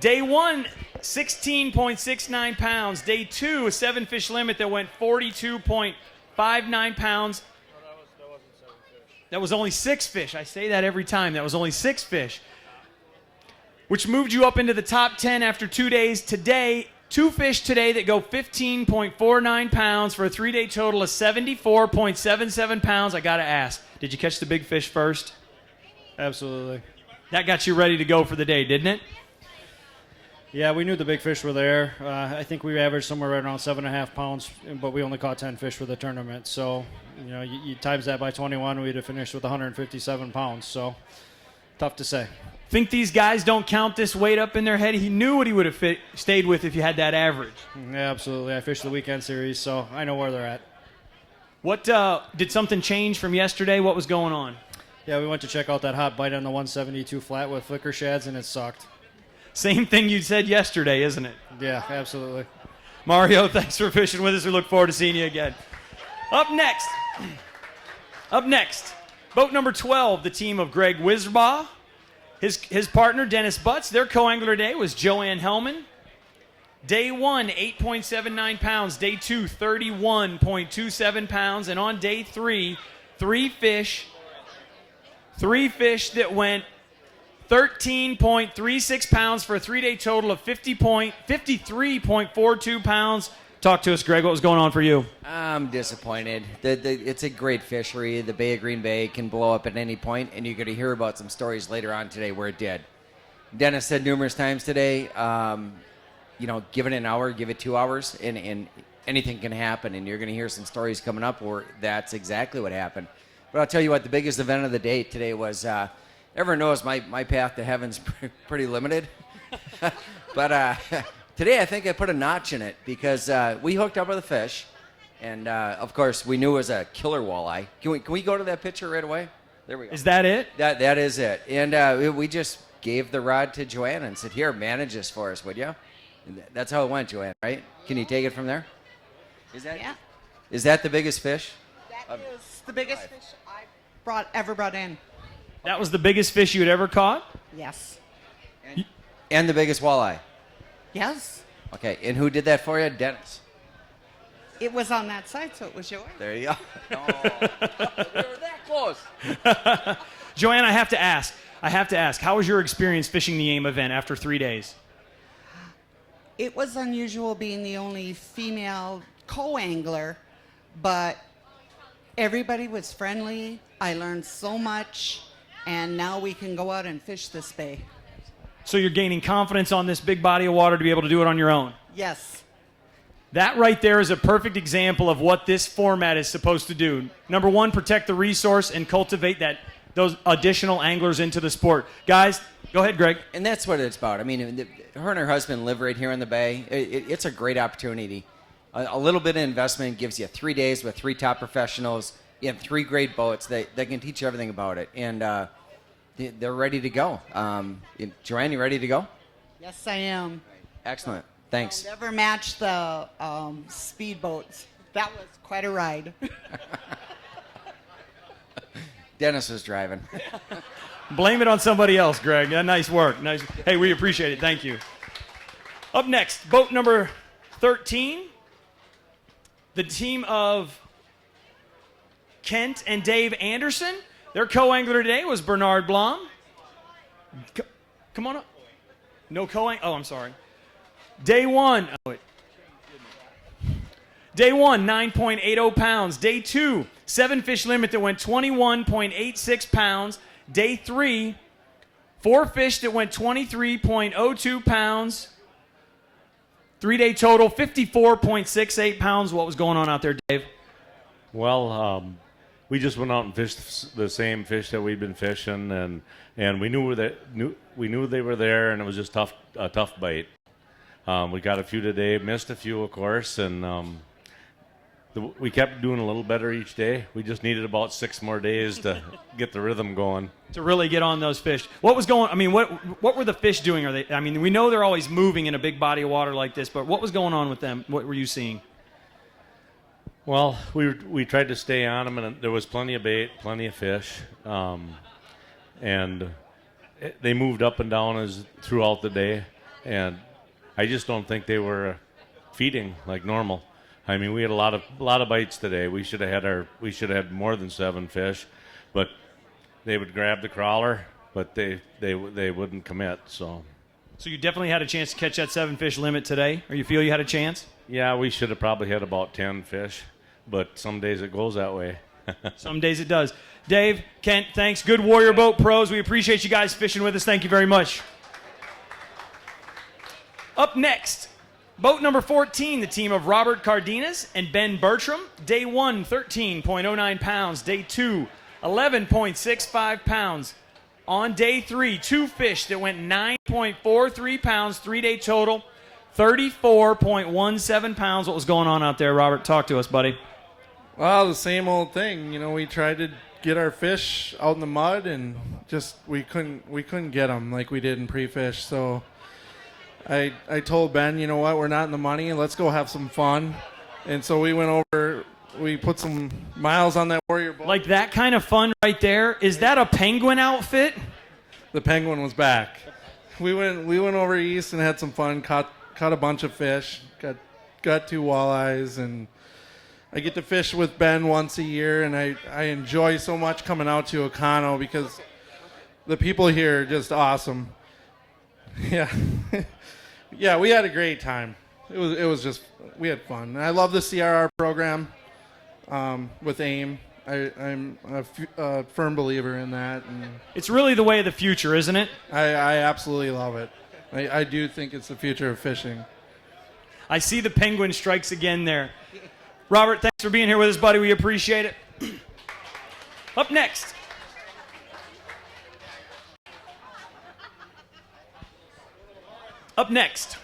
Day 1, 16.69 pounds. Day 2, a 7-fish limit that went 42.59 pounds. That was only 6 fish. I say that every time. That was only 6 fish, which moved you up into the top 10 after 2 days. Today, 2 fish today that go 15.49 pounds for a 3-day total of 74.77 pounds. I got to ask, did you catch the big fish first? Absolutely. That got you ready to go for the day, didn't it? Yeah, we knew the big fish were there. I think we averaged somewhere right around 7.5 pounds, but we only caught 10 fish for the tournament. So, you times that by 21, we'd have finished with 157 pounds. So, tough to say. Think these guys don't count this weight up in their head? He knew what he would have stayed with if you had that average. Yeah, absolutely. I fished the weekend series, so I know where they're at. What did something change from yesterday? What was going on? Yeah, we went to check out that hot bite on the 172 flat with flicker shads, and it sucked. Same thing you said yesterday, isn't it? Yeah, absolutely. Mario, thanks for fishing with us. We look forward to seeing you again. Up next, boat number 12, the team of Greg Wisbaugh. His partner, Dennis Butts, their co-angler today was Joanne Hellman. Day 1, 8.79 pounds. Day 2, 31.27 pounds. And on day 3, 3 fish that went 13.36 pounds for a 3-day total of 53.42 pounds. Talk to us, Greg. What was going on for you? I'm disappointed. It's a great fishery. The Bay of Green Bay can blow up at any point, and you're going to hear about some stories later on today where it did. Dennis said numerous times today, give it an hour, give it 2 hours, and anything can happen. And you're going to hear some stories coming up where that's exactly what happened. But I'll tell you what, the biggest event of the day today was, everyone knows my path to heaven's pretty limited. But today I think I put a notch in it because we hooked up with a fish. And, of course, we knew it was a killer walleye. Can we go to that picture right away? There we go. Is that it? That is it. And we just gave the rod to Joanna and said, here, manage this for us, would you? And that's how it went, Joanna, right? Can you take it from there? Is that the biggest fish? That is the biggest fish I've ever brought in. That was the biggest fish you had ever caught? Yes. And the biggest walleye? Yes. Okay, and who did that for you? Dennis. It was on that side, so it was yours. There you go. Oh, we were that close. Joanne, I have to ask, how was your experience fishing the AIM event after 3 days? It was unusual being the only female co-angler, but everybody was friendly. I learned so much, and now we can go out and fish this bay. So you're gaining confidence on this big body of water to be able to do it on your own? Yes. That right there is a perfect example of what this format is supposed to do. Number one, protect the resource and cultivate those additional anglers into the sport. Guys, go ahead, Greg. And that's what it's about. I mean, her and her husband live right here in the bay. It's a great opportunity. A little bit of investment gives you 3 days with 3 top professionals. You have 3 great boats. They can teach you everything about it. And they're ready to go. Joanne, you ready to go? Yes, I am. Excellent. Thanks. I'll never match the speedboats. That was quite a ride. Dennis was driving. Blame it on somebody else, Greg. Nice work. Nice. Hey, we appreciate it. Thank you. Up next, boat number 13. The team of Kent and Dave Anderson. Their co-angler today was Bernard Blom. Come on up. No co-angler. Oh, I'm sorry. Day one. Day one, 9.80 pounds. Day two, 7 fish limit that went 21.86 pounds. Day three, 4 fish that went 23.02 pounds. 3-day total, 54.68 pounds. What was going on out there, Dave? Well, we just went out and fished the same fish that we'd been fishing, and we knew they were there, and it was just a tough bite. We got a few today, missed a few, of course, and we kept doing a little better each day. We just needed about 6 more days to get the rhythm going. To really get on those fish. What was going? I mean, what were the fish doing? We know they're always moving in a big body of water like this, but what was going on with them? What were you seeing? Well, we tried to stay on them, and there was plenty of bait, plenty of fish, and they moved up and down throughout the day, and I just don't think they were feeding like normal. I mean, we had a lot of bites today. We should have had more than 7 fish, but they would grab the crawler, but they wouldn't commit. So you definitely had a chance to catch that 7 fish limit today, or you feel you had a chance? Yeah, we should have probably had about 10 fish, but some days it goes that way. Some days it does. Dave, Kent, thanks. Good Warrior Boat pros. We appreciate you guys fishing with us. Thank you very much. Up next, boat number 14, the team of Robert Cardenas and Ben Bertram. Day 1, 13.09 pounds. Day 2, 11.65 pounds. On day 3, 2 fish that went 9.43 pounds, 3-day total, 34.17 pounds. What was going on out there, Robert? Talk to us, buddy. Well, the same old thing. We tried to get our fish out in the mud, and just we couldn't get them like we did in pre-fish. So I told Ben, you know what, we're not in the money, let's go have some fun. And so we went over, we put some miles on that Warrior boat. Like that kind of fun right there. Is that a penguin outfit? The penguin was back. We went over east and had some fun, caught a bunch of fish, got 2 walleyes, and I get to fish with Ben once a year, and I enjoy so much coming out to Ocano because the people here are just awesome. Yeah. Yeah, we had a great time. it was just, we had fun. And I love the CRR program with AIM. I'm a firm believer in that. And It's really the way of the future, isn't it? I absolutely love it. I do think it's the future of fishing. I see the penguin strikes again there. Robert, thanks for being here with us, buddy. We appreciate it. Up next. Up next,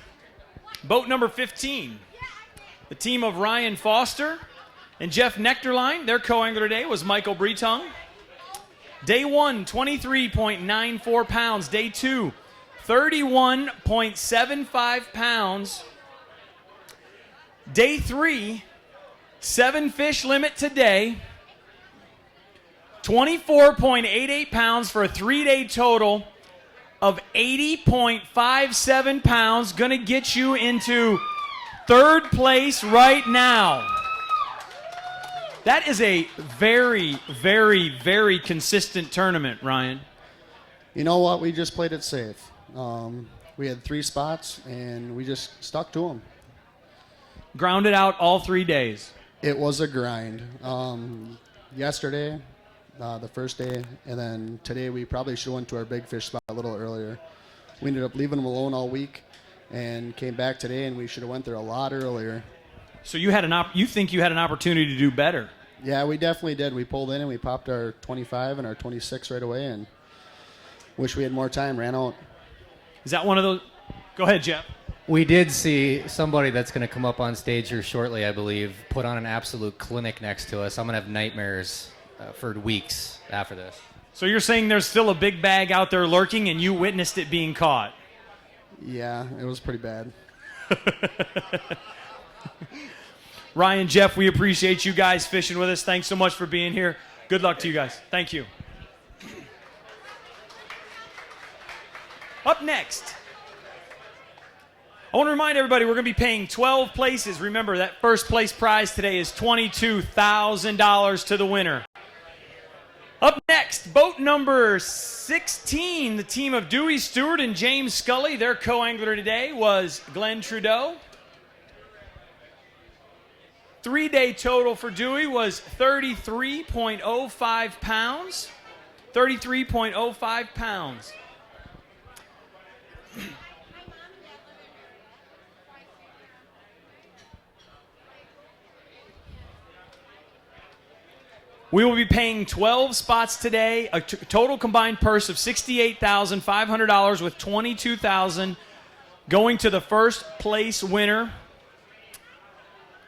boat number 15. The team of Ryan Foster and Jeff Nectarline. Their co-angler today was Michael Bretung. Day 1, 23.94 pounds. Day 2, 31.75 pounds. Day 3, 7 fish limit today. 24.88 pounds for a 3-day total of 80.57 pounds. Gonna get you into third place right now. That is a very, very, very consistent tournament, Ryan. You know what? We just played it safe. We had 3 spots, and we just stuck to them. Grounded out all 3 days. It was a grind. Yesterday, the first day, and then today we probably should have went to our big fish spot a little earlier. We ended up leaving them alone all week and came back today, and we should have went there a lot earlier. So you had you think you had an opportunity to do better? Yeah, we definitely did. We pulled in and we popped our 25 and our 26 right away, and wish we had more time. Ran out. Is that one of those? Go ahead, Jeff. We did see somebody that's going to come up on stage here shortly, I believe, put on an absolute clinic next to us. I'm going to have nightmares for weeks after this. So you're saying there's still a big bag out there lurking and you witnessed it being caught? Yeah, it was pretty bad. Ryan, Jeff, we appreciate you guys fishing with us. Thanks so much for being here. Good luck to you guys. Thank you. Up next, I want to remind everybody we're going to be paying 12 places. Remember, that first place prize today is $22,000 to the winner. Up next, boat number 16, the team of Dewey Stewart and James Scully. Their co-angler today was Glenn Trudeau. 3-day total for Dewey was 33.05 pounds. 33.05 pounds. We will be paying 12 spots today, a total combined purse of $68,500 with $22,000 going to the first place winner.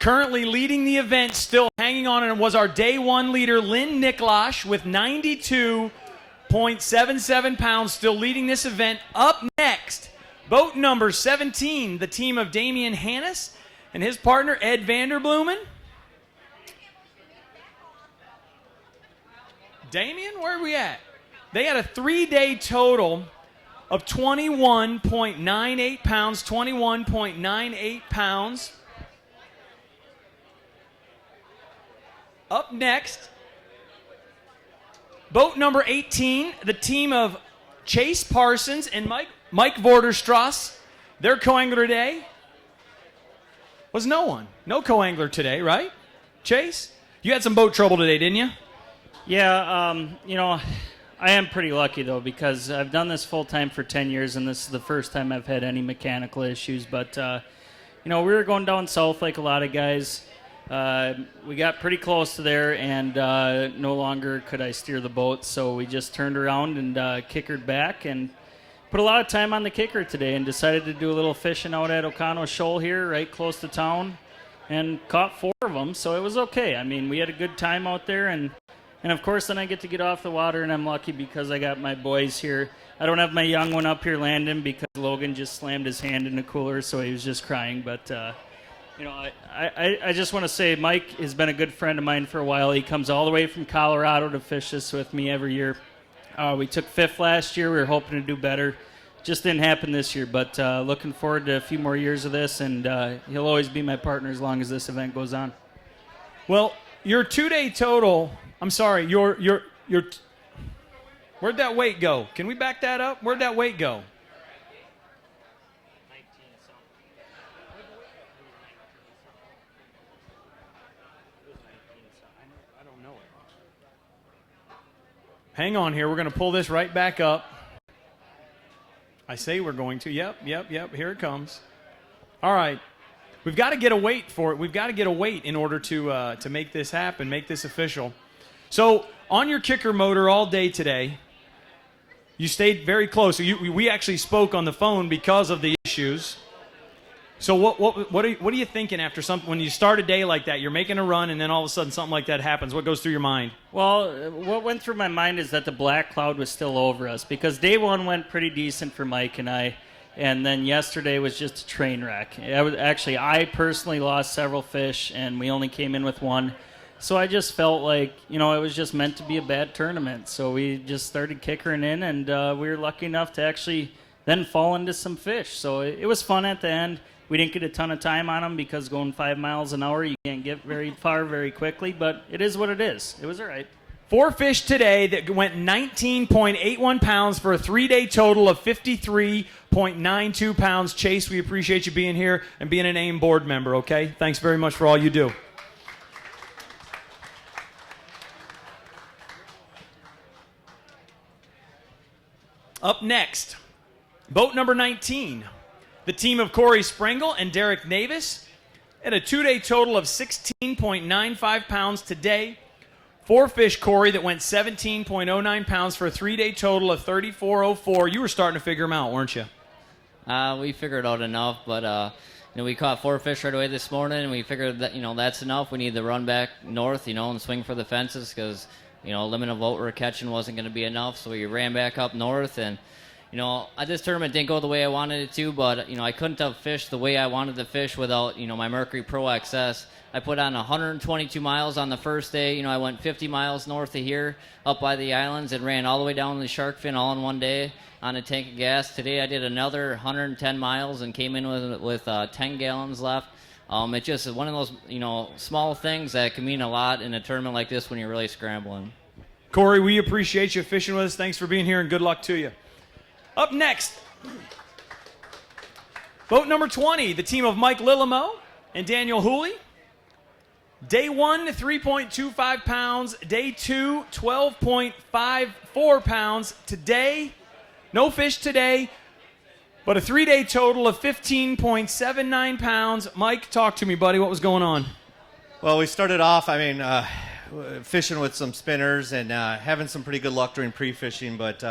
Currently leading the event, still hanging on, and was our day 1 leader, Lynn Niklash, with 92.77 pounds, still leading this event. Up next, boat number 17, the team of Damian Hannes and his partner, Ed Vanderblumen. Damien, where are we at? They had a 3-day total of 21.98 pounds, 21.98 pounds. Up next, boat number 18, the team of Chase Parsons and Mike Vorderstrass. Their co-angler today was no one. No co-angler today, right? Chase? You had some boat trouble today, didn't you? Yeah, I am pretty lucky, though, because I've done this full-time for 10 years, and this is the first time I've had any mechanical issues. But, we were going down south like a lot of guys. We got pretty close to there, and no longer could I steer the boat, so we just turned around and kickered back and put a lot of time on the kicker today and decided to do a little fishing out at O'Connell Shoal here, right close to town, and caught 4 of them, so it was okay. I mean, we had a good time out there, and of course, then I get to get off the water, and I'm lucky because I got my boys here. I don't have my young one up here, Landon, because Logan just slammed his hand in the cooler, so he was just crying. But, I just want to say Mike has been a good friend of mine for a while. He comes all the way from Colorado to fish this with me every year. We took 5th last year. We were hoping to do better. Just didn't happen this year, but looking forward to a few more years of this, and he'll always be my partner as long as this event goes on. Well, your 2-day total... I'm sorry, your where'd that weight go? Can we back that up? Where'd that weight go? Hang on here. We're going to pull this right back up. I say we're going to. Yep. Here it comes. All right. We've got to get a weight for it. We've got to get a weight in order to make this happen, make this official. So on your kicker motor all day today, you stayed very close. We actually spoke on the phone because of the issues. So what are you thinking after when you start a day like that? You're making a run, and then all of a sudden something like that happens. What goes through your mind? Well, what went through my mind is that the black cloud was still over us, because day one went pretty decent for Mike and I, and then yesterday was just a train wreck. I personally lost several fish, and we only came in with one. So I just felt like, it was just meant to be a bad tournament. So we just started kickering in, and we were lucky enough to actually then fall into some fish. So it was fun at the end. We didn't get a ton of time on them because going 5 miles an hour, you can't get very far very quickly, but it is what it is. It was all right. 4 fish today that went 19.81 pounds for a 3-day total of 53.92 pounds. Chase, we appreciate you being here and being an AIM board member, okay? Thanks very much for all you do. Up next, boat number 19. The team of Corey Sprengel and Derek Navis had a 2-day total of 16.95 pounds today. 4 fish, Corey, that went 17.09 pounds for a 3-day total of 34.04. You were starting to figure them out, weren't you? We figured out enough, but we caught 4 fish right away this morning, and we figured that that's enough. We need to run back north, and swing for the fences because limit of what we're catching wasn't going to be enough. So we ran back up north, and this tournament didn't go the way I wanted it to, but, I couldn't have fished the way I wanted to fish without, my Mercury Pro XS. I put on 122 miles on the first day. I went 50 miles north of here, up by the islands, and ran all the way down to the shark fin all in one day on a tank of gas. Today I did another 110 miles and came in with 10 gallons left. It's just one of those, small things that can mean a lot in a tournament like this when you're really scrambling. Corey, we appreciate you fishing with us. Thanks for being here, and good luck to you. Up next, boat number 20, the team of Mike Lillamo and Daniel Hooley. Day 1, 3.25 pounds. Day 2, 12.54 pounds. Today, no fish today, but a 3-day total of 15.79 pounds. Mike, talk to me, buddy. What was going on? Well, we started off, fishing with some spinners and having some pretty good luck during pre-fishing, but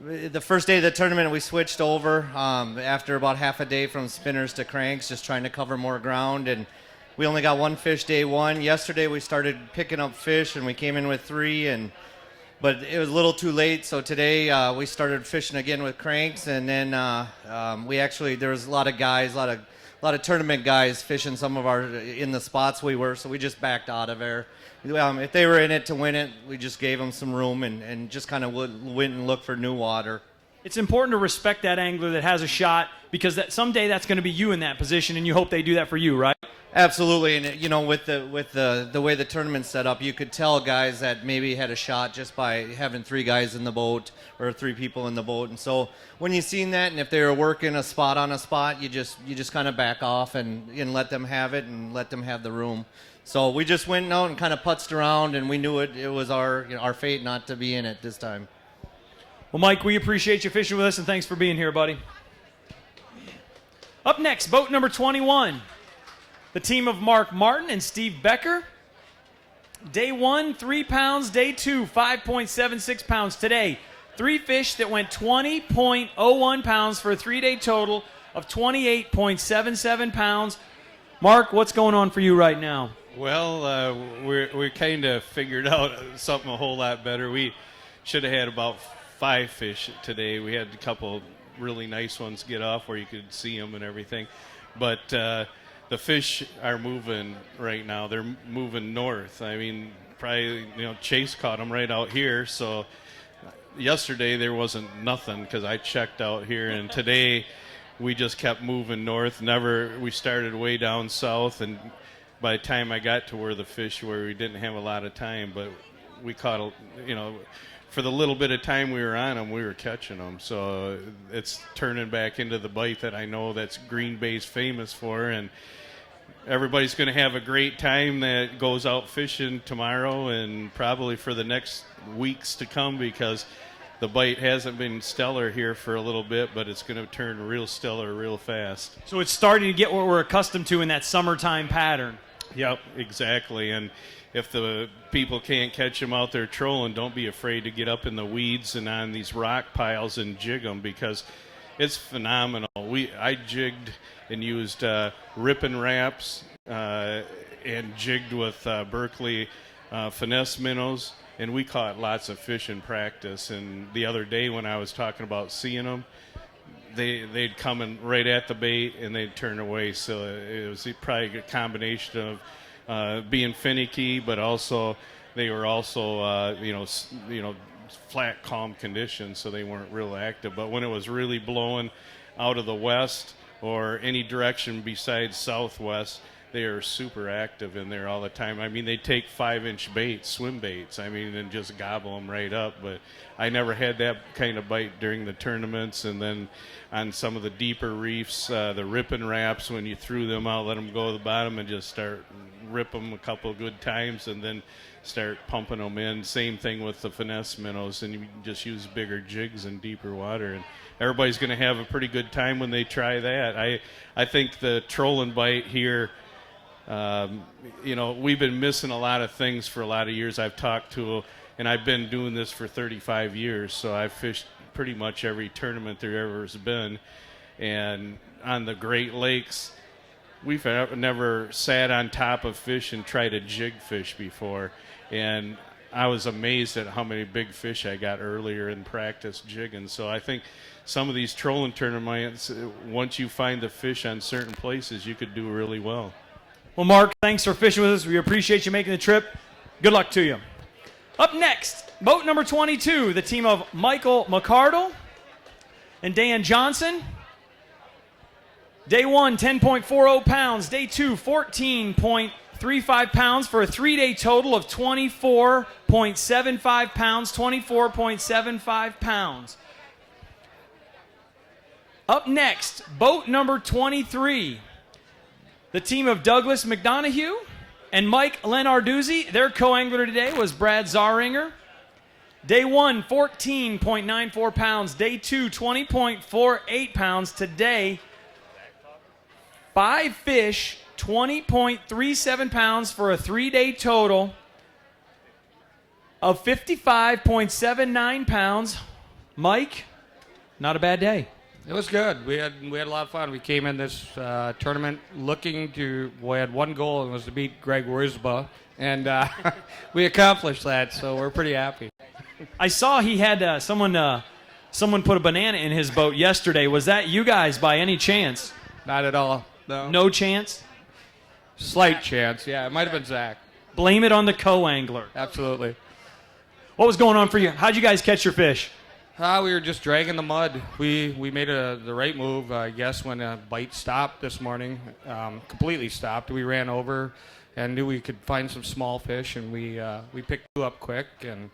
the first day of the tournament, we switched over after about half a day from spinners to cranks, just trying to cover more ground. And we only got 1 fish day 1. Yesterday, we started picking up fish, and we came in with 3. But it was a little too late, so today we started fishing again with cranks. And then there was a lot of guys, a lot of tournament guys fishing in the spots we were, so we just backed out of there. If they were in it to win it, we just gave them some room and just kind of went and looked for new water. It's important to respect that angler that has a shot, because someday that's going to be you in that position, and you hope they do that for you, right? Absolutely, and with the way the tournament's set up, you could tell guys that maybe had a shot just by having 3 guys in the boat or 3 people in the boat. And so when you seen that, and if they were working a spot on a spot, you just kind of back off and let them have it and let them have the room. So we just went out and kind of putzed around, and we knew it was our fate not to be in it this time. Well, Mike, we appreciate you fishing with us, and thanks for being here, buddy. Up next, boat number 21, the team of Mark Martin and Steve Becker. Day 1, 3 pounds. Day 2, 5.76 pounds. Today, 3 fish that went 20.01 pounds for a 3-day total of 28.77 pounds. Mark, what's going on for you right now? Well, we kind of figured out something a whole lot better. We should have had about 5 fish today. We had a couple really nice ones get off where you could see them and everything. But the fish are moving right now. They're moving north. Probably, Chase caught them right out here. So yesterday there wasn't nothing because I checked out here. And today we just kept moving north. We started way down south, and by the time I got to where the fish were, we didn't have a lot of time, but we caught, for the little bit of time we were on them, we were catching them. So it's turning back into the bite that I know that's Green Bay's famous for. And everybody's going to have a great time that goes out fishing tomorrow and probably for the next weeks to come, because the bite hasn't been stellar here for a little bit, but it's going to turn real stellar real fast. So it's starting to get what we're accustomed to in that summertime pattern. Yep, exactly. And if the people can't catch them out there trolling, don't be afraid to get up in the weeds and on these rock piles and jig them, because it's phenomenal. I jigged and used ripping wraps and jigged with Berkeley finesse minnows, and we caught lots of fish in practice. And the other day when I was talking about seeing them, they'd come in right at the bait and they'd turn away. So it was probably a combination of being finicky, but also they were also flat, calm conditions, so they weren't real active. But when it was really blowing out of the west or any direction besides southwest, they are super active in there all the time. I mean, they take 5-inch baits, swim baits, and just gobble them right up. But I never had that kind of bite during the tournaments. And then on some of the deeper reefs, the ripping wraps, when you threw them out, let them go to the bottom and just start rip them a couple of good times and then start pumping them in. Same thing with the finesse minnows, and you just use bigger jigs in deeper water. And everybody's going to have a pretty good time when they try that. I think the trolling bite here, we've been missing a lot of things for a lot of years. I've talked to, and I've been doing this for 35 years, so I've fished pretty much every tournament there ever has been. And on the Great Lakes, we've never sat on top of fish and tried to jig fish before. And I was amazed at how many big fish I got earlier in practice jigging. So I think some of these trolling tournaments, once you find the fish on certain places, you could do really well. Well, Mark, thanks for fishing with us. We appreciate you making the trip. Good luck to you. Up next, boat number 22, the team of Michael McCardle and Dan Johnson. Day 1, 10.40 pounds. Day 2, 14.35 pounds for a 3-day total of 24.75 pounds. 24.75 pounds. Up next, boat number 23. The team of Douglas McDonough and Mike Lenarduzzi. Their co-angler today was Brad Zaringer. Day 1, 14.94 pounds. Day 2, 20.48 pounds. Today, 5 fish, 20.37 pounds for a 3-day total of 55.79 pounds. Mike, not a bad day. It was good. We had a lot of fun. We came in this tournament we had one goal, and it was to beat Greg Wiersba, and we accomplished that, so we're pretty happy. I saw he had someone put a banana in his boat yesterday. Was that you guys by any chance? Not at all. No. No chance? Slight chance, yeah. It might have been Zach. Blame it on the co-angler. Absolutely. What was going on for you? How'd you guys catch your fish? We were just dragging the mud. We made the right move, I guess, when a bite stopped this morning. Completely stopped. We ran over and knew we could find some small fish, and we picked 2 up quick and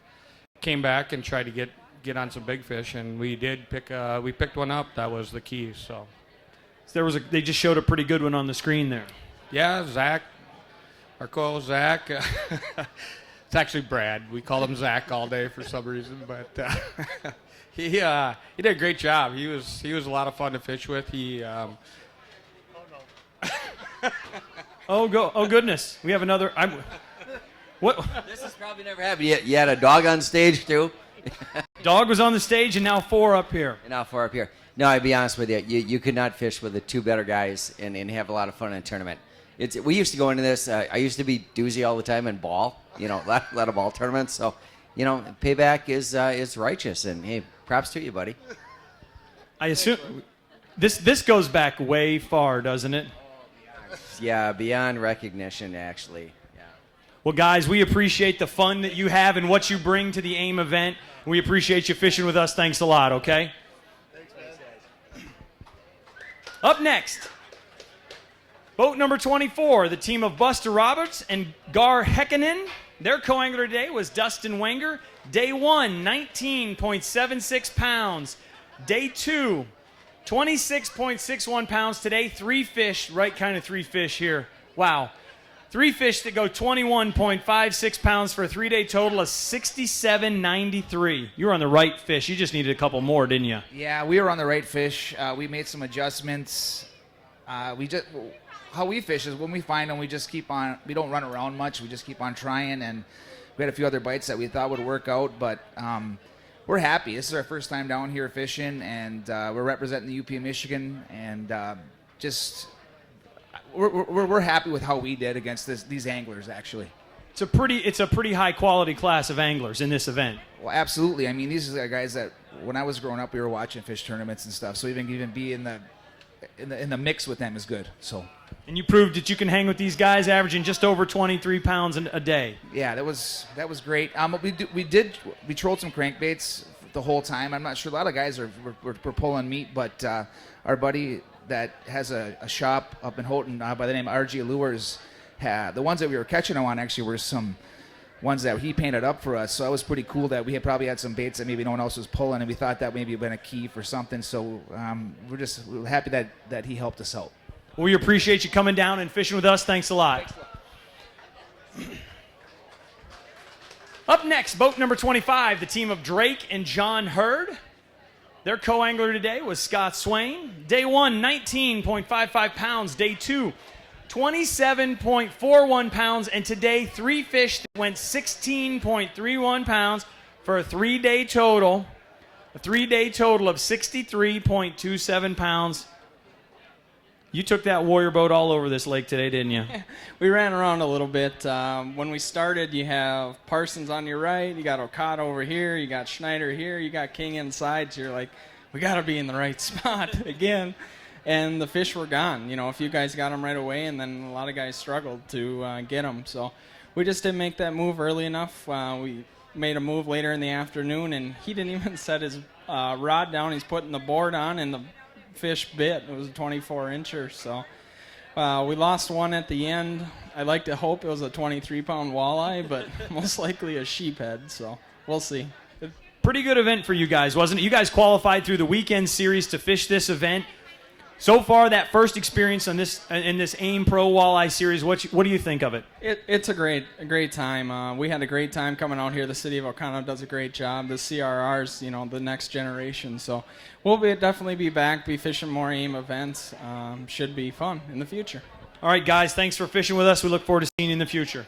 came back and tried to get on some big fish, and we did we picked one up. That was the key. So they just showed a pretty good one on the screen there. Yeah, Zach, our co-host Zach. It's actually Brad. We call him Zach all day for some reason, but he did a great job. He was a lot of fun to fish with. Oh goodness, we have another. What? This has probably never happened. You had a dog on stage too. Dog was on the stage, and now 4 up here. No, I'd be honest with you. You could not fish with the 2 better guys and have a lot of fun in a tournament. We used to go into this. I used to be doozy all the time and ball. A lot of ball tournaments. So, payback is righteous. And hey, props to you, buddy. I assume this goes back way far, doesn't it? Yeah, beyond recognition, actually. Yeah. Well, guys, we appreciate the fun that you have and what you bring to the AIM event. We appreciate you fishing with us. Thanks a lot. Okay. Thanks, guys. Up next. Boat number 24, the team of Buster Roberts and Gar Hekkanen. Their co-angler today was Dustin Wenger. Day 1, 19.76 pounds. Day 2, 26.61 pounds. Today, 3 fish, right kind of 3 fish here Wow. 3 fish that go 21.56 pounds for a 3-day total of 67.93. You were on the right fish. You just needed a couple more, didn't you? Yeah, we were on the right fish. We made some adjustments. How we fish is when we find them, we just keep on. We don't run around much. We just keep on trying, and we had a few other bites that we thought would work out, but we're happy. This is our first time down here fishing, and we're representing the UP of Michigan, and we're happy with how we did against these anglers. Actually, it's a pretty high quality class of anglers in this event. Well, absolutely. I mean, these are the guys that when I was growing up, we were watching fish tournaments and stuff. So even be in the mix with them is good. So. And you proved that you can hang with these guys, averaging just over 23 pounds a day. Yeah, that was great. We trolled some crankbaits the whole time. I'm not sure. A lot of guys were pulling meat, but our buddy that has a shop up in Houghton by the name of RG Lures, the ones that we were catching on actually were some ones that he painted up for us. So that was pretty cool that we probably had some baits that maybe no one else was pulling, and we thought that maybe had been a key for something. So we're happy that he helped us out. Well, we appreciate you coming down and fishing with us. Thanks a lot. Up next, boat number 25, the team of Drake and John Hurd. Their co-angler today was Scott Swain. Day 1, 19.55 pounds. Day 2, 27.41 pounds. And today, 3 fish that went 16.31 pounds for a 3-day total. A 3-day total of 63.27 pounds. You took that warrior boat all over this lake today, didn't you? We ran around a little bit. When we started, you have Parsons on your right, you got Okada over here, you got Schneider here, you got King inside, so you're like, we got to be in the right spot again. And the fish were gone. You know, a few guys got them right away, and then a lot of guys struggled to get them. So we just didn't make that move early enough. We made a move later in the afternoon, and he didn't even set his rod down. He's putting the board on, and the fish bit. It was a 24-incher, so we lost one at the end. I like to hope it was a 23-pound walleye, but most likely a sheephead, so we'll see. Pretty good event for you guys, wasn't it? You guys qualified through the weekend series to fish this event. So far, that first experience in this AIM Pro Walleye Series, what do you think of it? It's a great time. We had a great time coming out here. The city of Ocano does a great job. The CRR's, the next generation. So we'll definitely be back, be fishing more AIM events. Should be fun in the future. All right, guys, thanks for fishing with us. We look forward to seeing you in the future.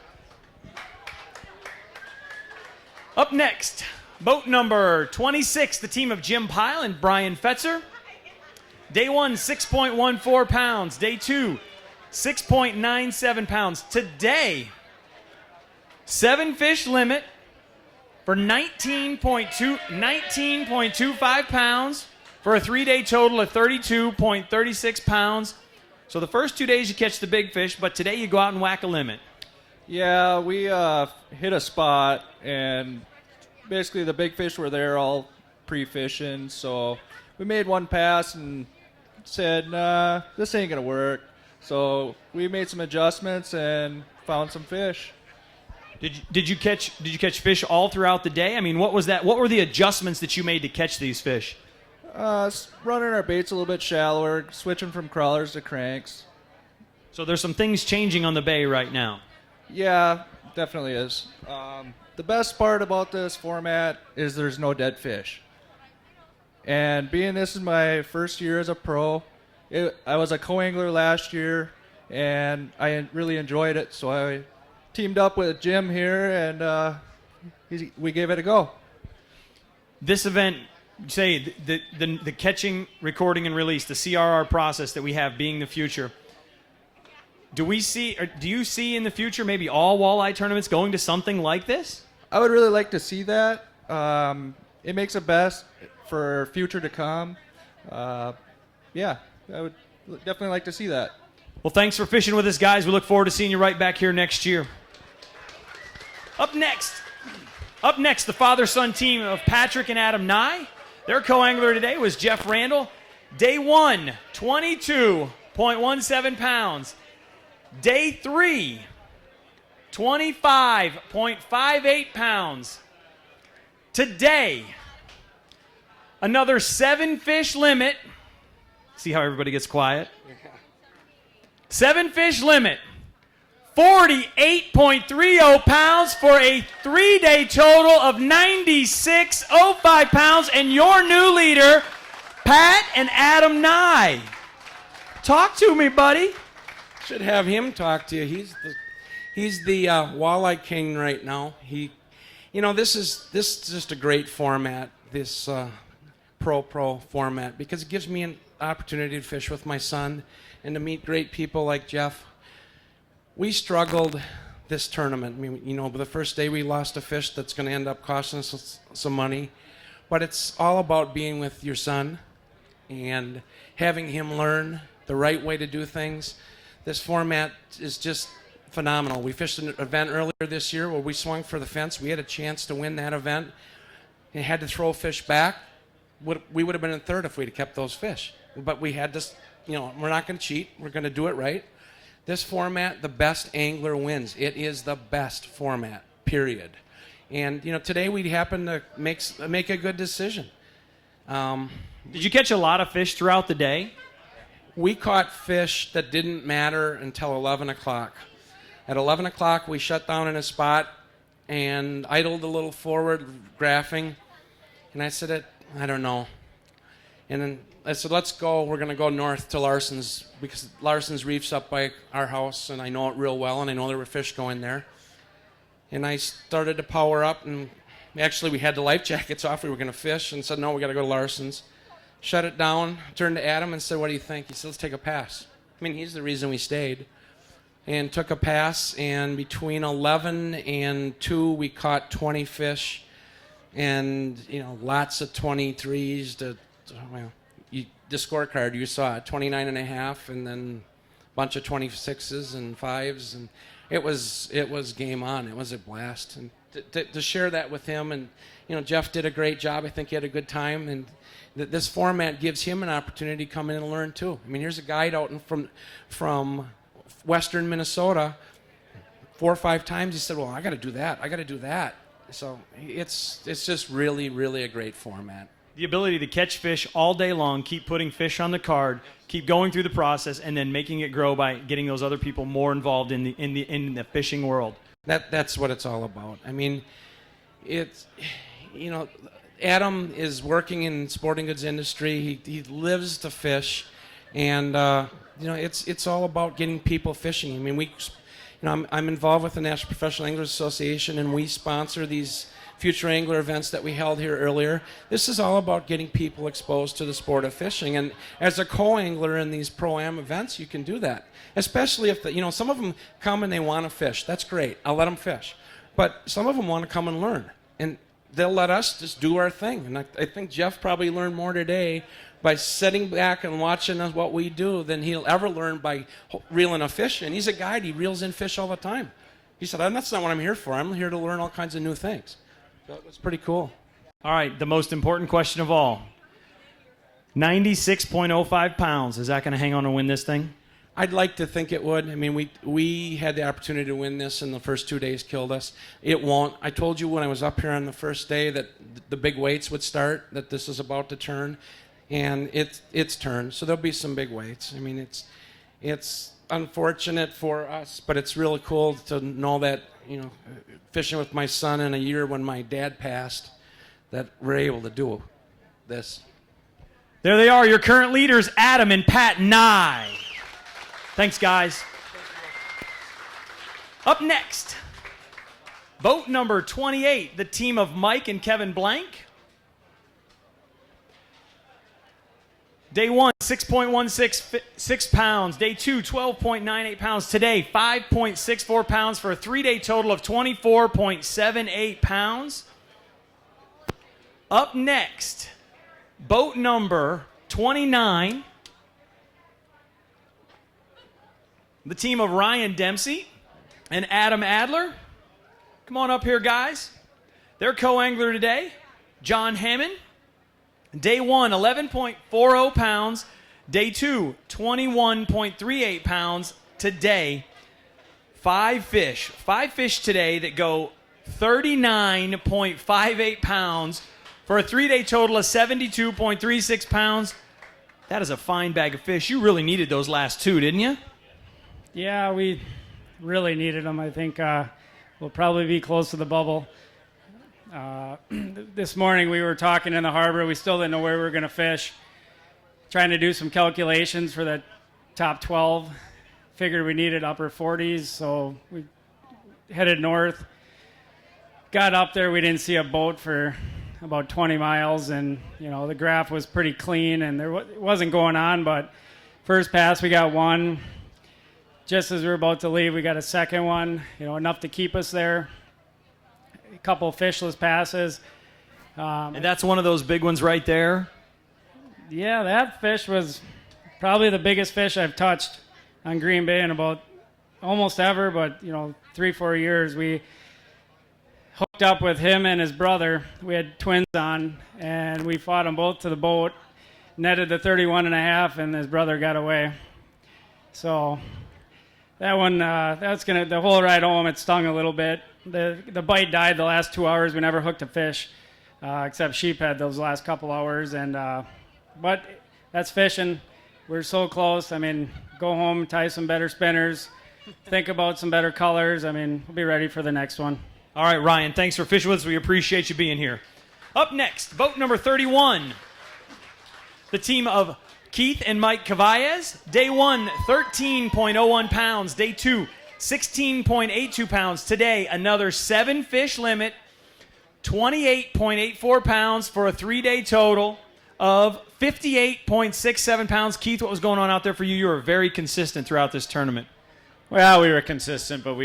Up next, boat number 26, the team of Jim Pyle and Brian Fetzer. Day 1, 6.14 pounds. Day 2, 6.97 pounds. Today, 7 fish limit for 19.25 pounds for a 3-day total of 32.36 pounds. So the first 2 days you catch the big fish, but today you go out and whack a limit. Yeah, we hit a spot, and basically the big fish were there all pre-fishing, so we made one pass and said, nah, this ain't gonna work. So we made some adjustments and found some fish. Did you catch fish all throughout the day? I mean, what was that? What were the adjustments that you made to catch these fish? Running our baits a little bit shallower, switching from crawlers to cranks. So there's some things changing on the bay right now. Yeah, definitely is. The best part about this format is there's no dead fish. And being this is my first year as a pro, I was a co-angler last year, and I really enjoyed it. So I teamed up with Jim here, and we gave it a go. This event, say the catching, recording, and release, the CRR process that we have being the future. Do you see in the future maybe all walleye tournaments going to something like this? I would really like to see that. It makes it best for future to come. Yeah, I would definitely like to see that. Well, thanks for fishing with us, guys. We look forward to seeing you right back here next year. Up next, the father-son team of Patrick and Adam Nye. Their co-angler today was Jeff Randall. Day 1, 22.17 pounds. Day 3, 25.58 pounds. Today, another 7 fish limit. See how everybody gets quiet? 7 fish limit 48.30 pounds for a 3-day total of 96.05 pounds. And your new leader, Pat and Adam Nye. Talk to me, buddy. Should have him talk to you. He's the Walleye King right now. This is just a great format, this pro format, because it gives me an opportunity to fish with my son and to meet great people like Jeff. We struggled this tournament. I mean, the first day we lost a fish that's going to end up costing us some money, but it's all about being with your son and having him learn the right way to do things. This format is just phenomenal. We fished an event earlier this year where we swung for the fence. We had a chance to win that event and had to throw fish back. We would have been in third if we'd have kept those fish. But we had to, we're not going to cheat. We're going to do it right. This format, the best angler wins. It is the best format, period. And, today we happened to make a good decision. Did you catch a lot of fish throughout the day? We caught fish that didn't matter until 11 o'clock. At 11 o'clock, we shut down in a spot and idled a little forward, graphing. And I said, I don't know. And then I said, let's go. We're going to go north to Larson's, because Larson's Reef's up by our house, and I know it real well, and I know there were fish going there. And I started to power up, and actually we had the life jackets off. We were going to fish, and said, no, we got to go to Larson's. Shut it down, turned to Adam and said, what do you think? He said, let's take a pass. I mean, he's the reason we stayed. And took a pass, and between 11 and 2, we caught 20 fish, and, lots of 23s to, the scorecard, you saw it, 29 and a half, and then a bunch of 26s and 5s, and it was game on. It was a blast. And to share that with him, and, Jeff did a great job. I think he had a good time, and this format gives him an opportunity to come in and learn too. I mean, here's a guide out from western Minnesota 4 or 5 times. He said, well, I got to do that. So it's just really, really a great format. The ability to catch fish all day long, keep putting fish on the card, keep going through the process, and then making it grow by getting those other people more involved in the fishing world. That's what it's all about. I mean, Adam is working in sporting goods industry. He lives to fish, and it's all about getting people fishing. I mean, I'm involved with the National Professional Anglers Association, and we sponsor these Future Angler events that we held here earlier. This is all about getting people exposed to the sport of fishing. And as a co-angler in these Pro-Am events, you can do that. Especially if, some of them come and they want to fish. That's great. I'll let them fish. But some of them want to come and learn. And they'll let us just do our thing. And I think Jeff probably learned more today by sitting back and watching us what we do than he'll ever learn by reeling a fish in. He's a guide. He reels in fish all the time. He said, that's not what I'm here for. I'm here to learn all kinds of new things. So it's pretty cool. All right, the most important question of all. 96.05 pounds. Is that going to hang on and win this thing? I'd like to think it would. I mean, we had the opportunity to win this, and the first 2 days killed us. It won't. I told you when I was up here on the first day that the big weights would start, that this is about to turn, and it's turned. So there'll be some big weights. I mean, it's unfortunate for us, but it's really cool to know that, fishing with my son in a year when my dad passed, that we're able to do this. There they are, your current leaders, Adam and Pat Nye. Thanks, guys. Up next, boat number 28, the team of Mike and Kevin Blank. Day 1, 6.166 pounds. Day 2, 12.98 pounds. Today, 5.64 pounds for a 3-day total of 24.78 pounds. Up next, boat number 29, the team of Ryan Dempsey and Adam Adler. Come on up here, guys. Their co-angler today, John Hammond. Day 1, 11.40 pounds. Day 2, 21.38 pounds. Today, 5 fish. 5 fish today that go 39.58 pounds for a 3-day total of 72.36 pounds. That is a fine bag of fish. You really needed those last 2, didn't you? Yeah, we really needed them. I think we'll probably be close to the bubble. This morning we were talking in the harbor. We still didn't know where we were going to fish. Trying to do some calculations for the top 12. Figured we needed upper 40s, so we headed north. Got up there, we didn't see a boat for about 20 miles, and the graph was pretty clean, and it wasn't going on. But first pass, we got one. Just as we were about to leave, we got a second one. Enough to keep us there. A couple fishless passes. And that's one of those big ones right there. Yeah, that fish was probably the biggest fish I've touched on Green Bay in about almost ever, but 3-4 years. We hooked up with him and his brother. We had twins on, and we fought them both to the boat, netted the 31.5, and his brother got away. So that one, the whole ride home, it stung a little bit. The bite died the last 2 hours. We never hooked a fish, except sheephead those last couple hours. But that's fishing. We're so close. Go home, tie some better spinners, think about some better colors. We'll be ready for the next one. All right, Ryan, thanks for fishing with us. We appreciate you being here. Up next, boat number 31. The team of Keith and Mike Cavallez. Day 1, 13.01 pounds. Day 2, 16.82 pounds. Today, another 7-fish limit, 28.84 pounds for a 3-day total of 58.67 pounds. Keith, what was going on out there for you? You were very consistent throughout this tournament. Well, we were consistent, but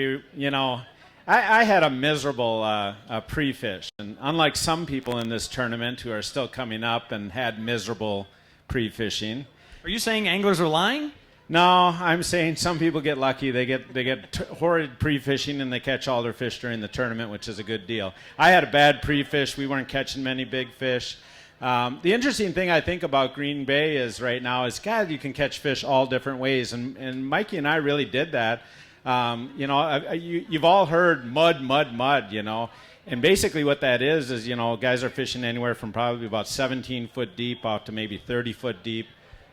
I had a miserable pre-fish. And unlike some people in this tournament who are still coming up and had miserable pre-fishing. Are you saying anglers are lying? No, I'm saying some people get lucky. They get horrid pre-fishing and they catch all their fish during the tournament, which is a good deal. I had a bad pre-fish. We weren't catching many big fish. The interesting thing I think about Green Bay is right now is, God, you can catch fish all different ways. And Mikey and I really did that. You've all heard mud, and basically what that is guys are fishing anywhere from probably about 17 foot deep out to maybe 30 foot deep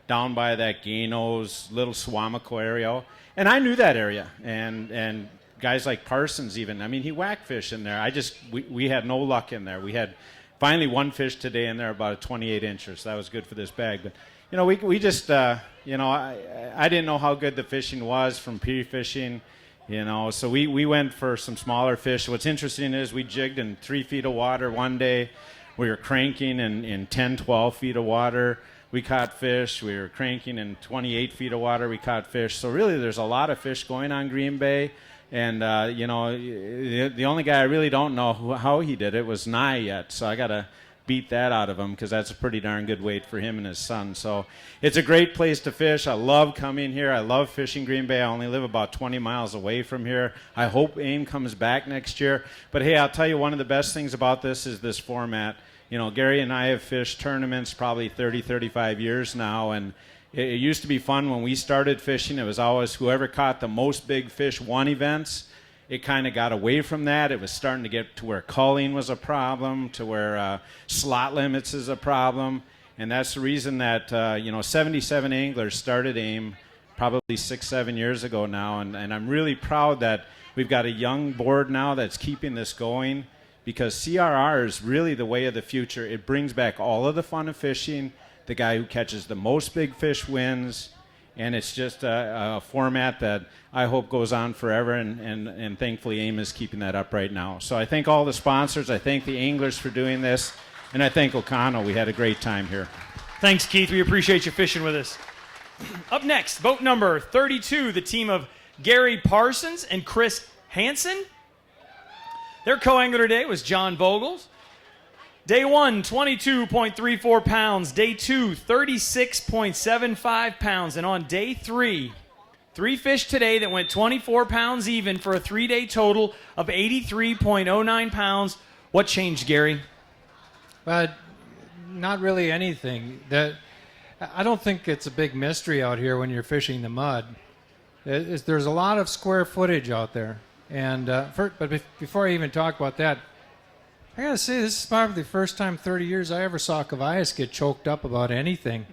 down by that Ganos, Little Swamico area. And I knew that area, and guys like Parsons even. he whacked fish in there. We had no luck in there. We had finally one fish today in there, about a 28 incher, so that was good for this bag. But we just I didn't know how good the fishing was from pre-fishing, so we went for some smaller fish. What's interesting is we jigged in 3 feet of water one day. We were cranking in 10, 12 feet of water. We caught fish. We were cranking in 28 feet of water. We caught fish. So really there's a lot of fish going on Green Bay. And, the only guy I really don't know how he did it was Nye yet. So I got to beat that out of him because that's a pretty darn good weight for him and his son. So it's a great place to fish. I love coming here. I love fishing Green Bay. I only live about 20 miles away from here. I hope AIM comes back next year. But, hey, I'll tell you one of the best things about this is this format. Gary and I have fished tournaments probably 30, 35 years now, and it used to be fun when we started fishing. It was always whoever caught the most big fish won events. It kind of got away from that. It was starting to get to where culling was a problem, to where slot limits is a problem. And that's the reason that, 77 anglers started AIM probably 6-7 years ago now. And I'm really proud that we've got a young board now that's keeping this going, because CRR is really the way of the future. It brings back all of the fun of fishing. The guy who catches the most big fish wins, and it's just a format that I hope goes on forever, and thankfully AIM is keeping that up right now. So I thank all the sponsors, I thank the anglers for doing this, and I thank O'Connell. We had a great time here. Thanks, Keith. We appreciate you fishing with us. Up next, boat number 32, the team of Gary Parsons and Chris Hansen. Their co-angler today was John Vogels. Day 1, 22.34 pounds. Day 2, 36.75 pounds. And on day 3, 3 fish today that went 24 pounds even for a 3-day total of 83.09 pounds. What changed, Gary? Not really anything. I don't think it's a big mystery out here when you're fishing the mud. There's a lot of square footage out there. But before I even talk about that, I gotta say, this is probably the first time in 30 years I ever saw Cavallez get choked up about anything.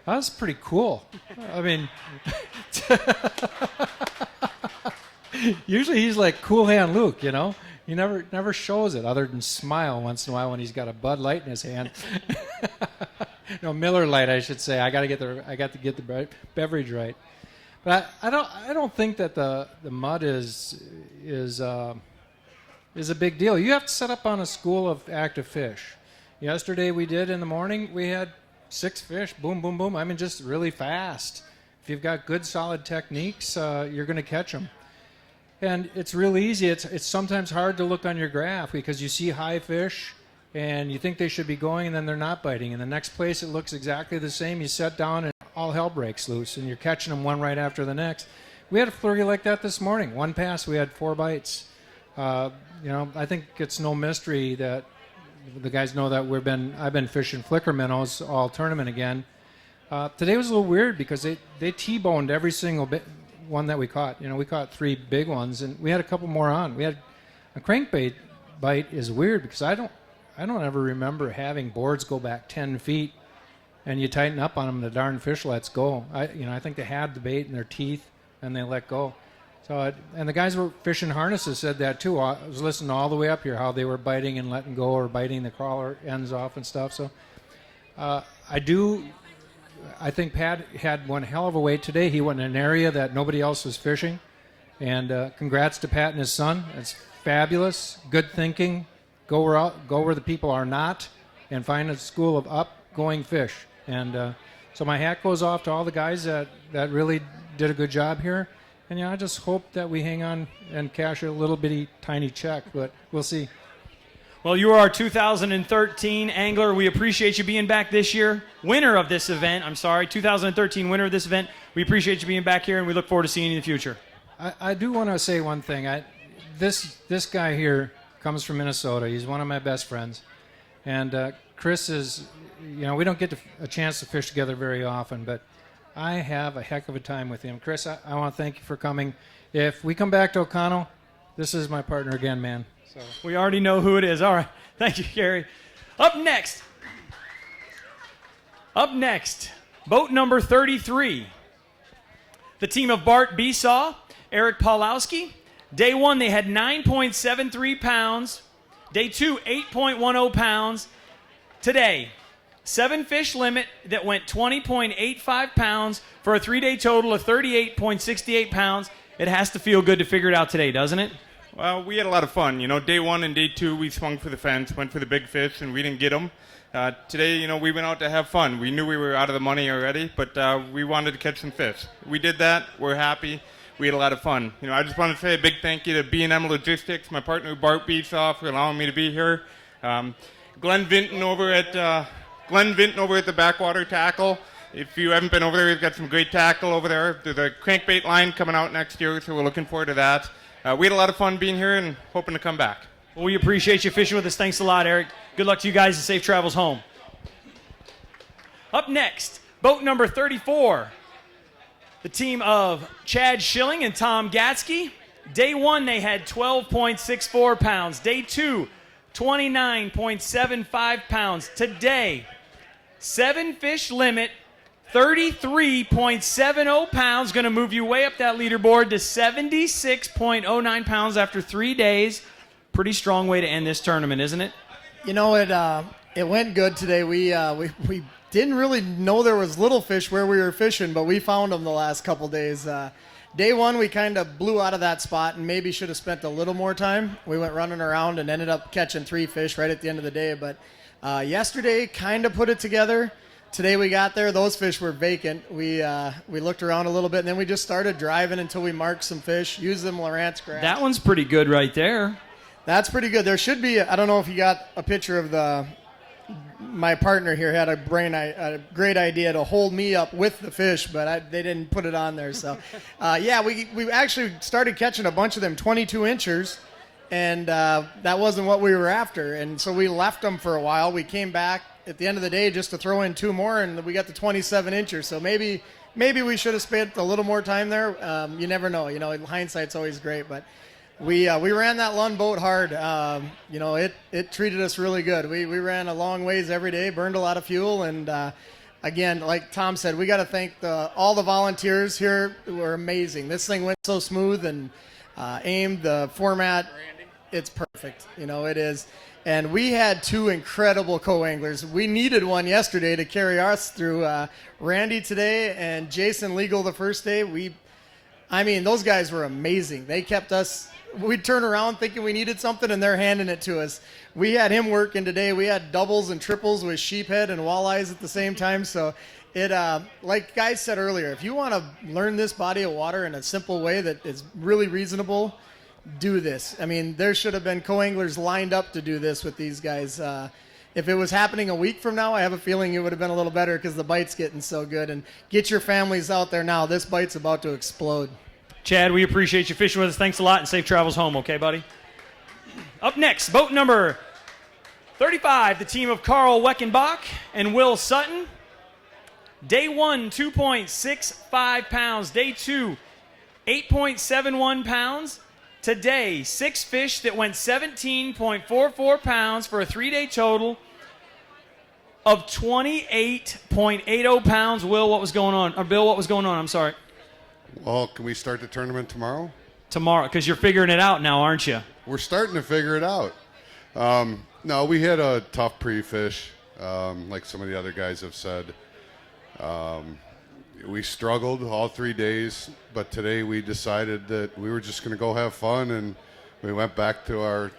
That was pretty cool. Usually he's like Cool Hand Luke, you know. He never shows it other than smile once in a while when he's got a Bud Light in his hand. No, Miller Lite, I should say. I got to get the beverage right. But I don't think that the mud is a big deal. You have to set up on a school of active fish. Yesterday we did in the morning. We had 6 fish. Boom, boom, boom. I mean, just really fast. If you've got good, solid techniques, you're going to catch them. And it's real easy. It's sometimes hard to look on your graph because you see high fish and you think they should be going and then they're not biting. In the next place it looks exactly the same. You set down and all hell breaks loose and you're catching them one right after the next. We had a flurry like that this morning. One pass, we had 4 bites. I think it's no mystery that the guys know that I've been fishing flicker minnows all tournament again. Today was a little weird because they T-boned every single one that we caught. We caught 3 big ones, and we had a couple more on. We had a crankbait bite is weird because I don't ever remember having boards go back 10 feet, and you tighten up on them, the darn fish lets go. I think they had the bait in their teeth, and they let go. So, and the guys who were fishing harnesses said that too. I was listening all the way up here how they were biting and letting go or biting the crawler ends off and stuff. So, I think Pat had one hell of a weight today. He went in an area that nobody else was fishing. And congrats to Pat and his son. It's fabulous. Good thinking. Go where the people are not and find a school of upgoing fish. And so my hat goes off to all the guys that really did a good job here. And I just hope that we hang on and cash a little bitty tiny check, but we'll see. Well, you are our 2013 angler. We appreciate you being back this year. Winner of this event, 2013 winner of this event. We appreciate you being back here, and we look forward to seeing you in the future. I do want to say one thing. This guy here comes from Minnesota. He's one of my best friends. And Chris is, we don't get a chance to fish together very often, but I have a heck of a time with him. Chris, I want to thank you for coming. If we come back to O'Connell, this is my partner again, man. So. We already know who it is. All right. Thank you, Gary. Up next, boat number 33. The team of Bart Besaw, Eric Paulowski. Day 1, they had 9.73 pounds. Day 2, 8.10 pounds. Today, 7 fish limit that went 20.85 pounds for a 3-day total of 38.68 pounds. It has to feel good to figure it out today, doesn't it? Well, we had a lot of fun. Day 1 and day 2, we swung for the fence, went for the big fish, and we didn't get them. Today, we went out to have fun. We knew we were out of the money already, but we wanted to catch some fish. We did that. We're happy. We had a lot of fun. I just want to say a big thank you to B&M Logistics, my partner Bart Besaw, for allowing me to be here. Glenn Vinton over at the Backwater Tackle. If you haven't been over there, we've got some great tackle over there. There's a crankbait line coming out next year, so we're looking forward to that. We had a lot of fun being here and hoping to come back. Well, we appreciate you fishing with us. Thanks a lot, Eric. Good luck to you guys and safe travels home. Up next, boat number 34. The team of Chad Schilling and Tom Gatsky. Day 1, they had 12.64 pounds. Day 2, 29.75 pounds. Today, 7 fish limit, 33.70 pounds, going to move you way up that leaderboard to 76.09 pounds after 3 days. Pretty strong way to end this tournament, isn't it? It went good today. We didn't really know there was little fish where we were fishing, but we found them the last couple days. Day 1, we kind of blew out of that spot and maybe should have spent a little more time. We went running around and ended up catching 3 fish right at the end of the day. But yesterday, kind of put it together. Today we got there, those fish were vacant. We looked around a little bit, and then we just started driving until we marked some fish, used them Lowrance grass. That one's pretty good right there. That's pretty good. There should be, I don't know if you got a picture of my partner here had a great idea to hold me up with the fish, but they didn't put it on there. So, we actually started catching a bunch of them 22-inchers, and that wasn't what we were after. And so we left them for a while. We came back at the end of the day just to throw in 2 more, and we got the 27-inchers. So maybe we should have spent a little more time there. You never know. Hindsight's always great, but we ran that Lund boat hard. It treated us really good. We ran a long ways every day, burned a lot of fuel, and again, like Tom said, we got to thank all the volunteers here who were amazing. This thing went so smooth and aimed the format. It's perfect. It is. And we had 2 incredible co-anglers. We needed one yesterday to carry us through. Randy today and Jason Legal the first day. Those guys were amazing. They kept us. We'd turn around thinking we needed something, and they're handing it to us. We had him working today. We had doubles and triples with sheephead and walleyes at the same time. So it, like guys said earlier, if you want to learn this body of water in a simple way that is really reasonable, do this. There should have been co-anglers lined up to do this with these guys. If it was happening a week from now, I have a feeling it would have been a little better because the bite's getting so good. And get your families out there now. This bite's about to explode. Chad, we appreciate you fishing with us. Thanks a lot, and safe travels home, okay, buddy? Up next, boat number 35, the team of Carl Weckenbach and Will Sutton. Day 1, 2.65 pounds. Day 2, 8.71 pounds. Today, 6 fish that went 17.44 pounds for a 3-day total of 28.80 pounds. Will, what was going on? Or Bill, what was going on? I'm sorry. Well, can we start the tournament tomorrow? Tomorrow, because you're figuring it out now, aren't you? We're starting to figure it out. No, we had a tough pre-fish, like some of the other guys have said. We struggled all 3 days, but today we decided that we were just going to go have fun, and we went back to our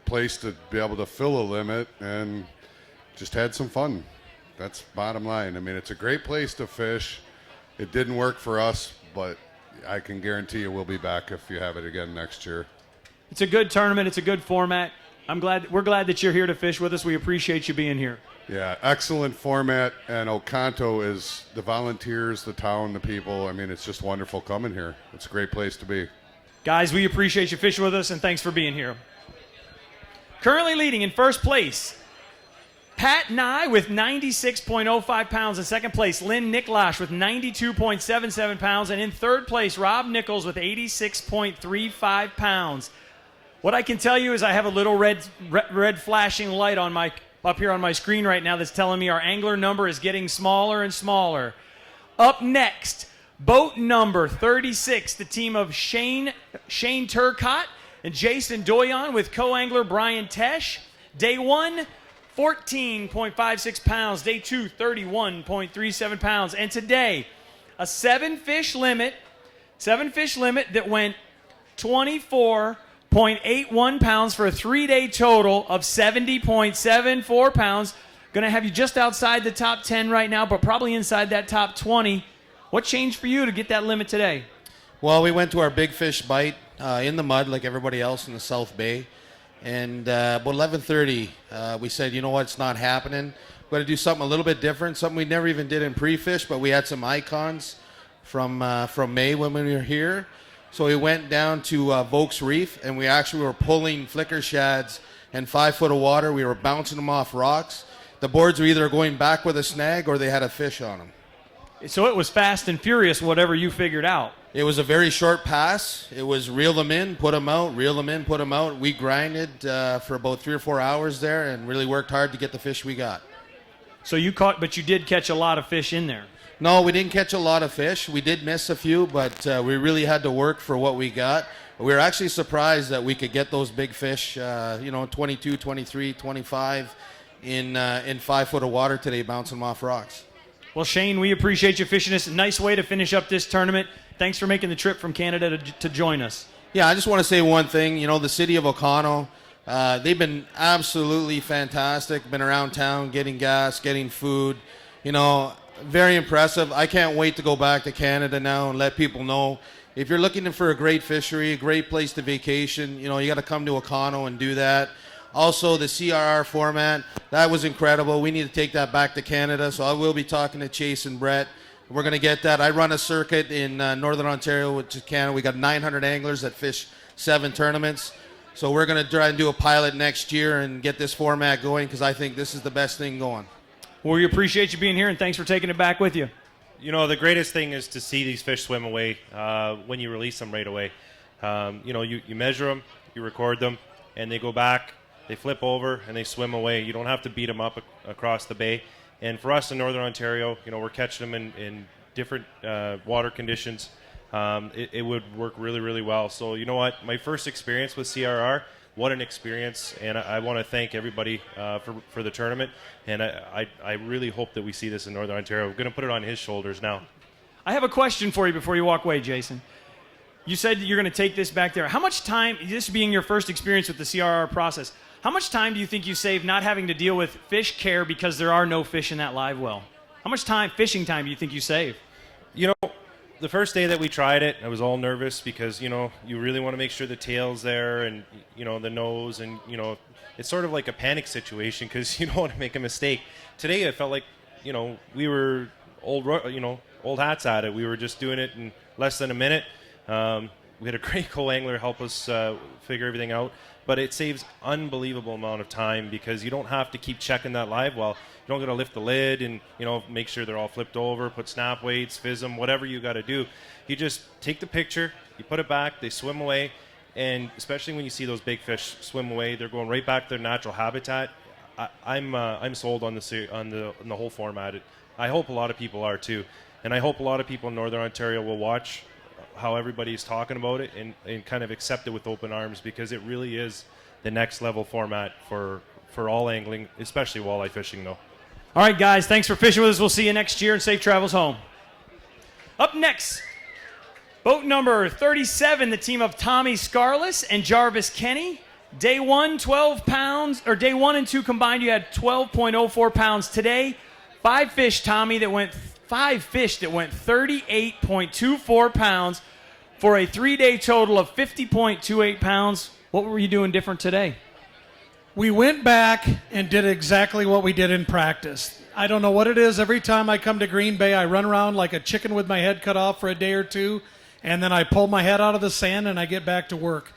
place to be able to fill a limit and just had some fun. That's bottom line. It's a great place to fish. It didn't work for us, but I can guarantee you we'll be back if you have it again next year. It's a good tournament. It's a good format. We're glad that you're here to fish with us. We appreciate you being here. Yeah, excellent format, and Oconto is the volunteers, the town, the people. It's just wonderful coming here. It's a great place to be. Guys, we appreciate you fishing with us, and thanks for being here. Currently leading in first place, Pat Nye with 96.05 pounds. In second place, Lynn Nicklash with 92.77 pounds. And in third place, Rob Nichols with 86.35 pounds. What I can tell you is I have a little red flashing light on up here on my screen right now that's telling me our angler number is getting smaller and smaller. Up next, boat number 36, the team of Shane Turcott and Jason Doyon with co-angler Brian Tesh. Day 1, 14.56 pounds. Day 2, 31.37 pounds. And today, a 7-fish limit that went 24.81 pounds for a 3-day total of 70.74 pounds. Going to have you just outside the top 10 right now, but probably inside that top 20. What changed for you to get that limit today? Well, we went to our big fish bite in the mud like everybody else in the South Bay. And about 11:30, we said, you know what, it's not happening. We've got to do something a little bit different, something we never even did in pre-fish, but we had some icons from May when we were here. So we went down to Vokes Reef, and we actually were pulling flicker shads and 5 foot of water. We were bouncing them off rocks. The boards were either going back with a snag or they had a fish on them. So it was fast and furious, whatever you figured out. It was a very short pass. It was reel them in, put them out, reel them in, put them out. We grinded for about 3 or 4 hours there and really worked hard to get the fish we got. So you caught, but you did catch a lot of fish in there. No, we didn't catch a lot of fish. We did miss a few, but we really had to work for what we got. We were actually surprised that we could get those big fish, 22, 23, 25 in 5 foot of water today, bouncing them off rocks. Well, Shane, we appreciate you fishing us. Nice way to finish up this tournament. Thanks for making the trip from Canada to join us. Yeah, I just want to say one thing. The city of Oconto, they've been absolutely fantastic. Been around town getting gas, getting food. Very impressive. I can't wait to go back to Canada now and let people know. If you're looking for a great fishery, a great place to vacation, you got to come to Oconto and do that. Also, the CRR format, that was incredible. We need to take that back to Canada, so I will be talking to Chase and Brett. We're going to get that. I run a circuit in Northern Ontario, which is Canada. We got 900 anglers that fish 7 tournaments. So we're going to try and do a pilot next year and get this format going because I think this is the best thing going. Well, we appreciate you being here, and thanks for taking it back with you. The greatest thing is to see these fish swim away when you release them right away. You measure them, you record them, and they go back, they flip over, and they swim away. You don't have to beat them up across the bay. And for us in Northern Ontario, we're catching them in different water conditions. It would work really, really well. So you know what? My first experience with CRR, what an experience, and I want to thank everybody for the tournament, and I really hope that we see this in Northern Ontario. We're going to put it on his shoulders now. I have a question for you before you walk away, Jason. You said you're going to take this back there. How much time, this being your first experience with the CRR process, how much time do you think you save not having to deal with fish care because there are no fish in that live well? How much fishing time do you think you save? The first day that we tried it, I was all nervous because, you really want to make sure the tail's there and, the nose and, it's sort of like a panic situation because you don't want to make a mistake. Today I felt like, we were old hats at it. We were just doing it in less than a minute. We had a great co-angler help us figure everything out, but it saves unbelievable amount of time because you don't have to keep checking that live well. You don't got to lift the lid and make sure they're all flipped over, put snap weights, fizz them, whatever you got to do. You just take the picture, you put it back, they swim away, and especially when you see those big fish swim away, they're going right back to their natural habitat. I'm sold on the whole format. I hope a lot of people are too, and I hope a lot of people in Northern Ontario will watch how everybody's talking about it and kind of accept it with open arms because it really is the next level format for all angling, especially walleye fishing though. All right, guys, thanks for fishing with us. We'll see you next year and safe travels home. Up next, boat number 37, the team of Tommy Scarless and Jarvis Kenny. Day 1, 12 pounds, or day 1 and 2 combined, you had 12.04 pounds. Today, 5 fish that went 38.24 pounds for a 3-day total of 50.28 pounds. What were you doing different today? We went back and did exactly what we did in practice. I don't know what it is. Every time I come to Green Bay, I run around like a chicken with my head cut off for a day or two, and then I pull my head out of the sand and I get back to work.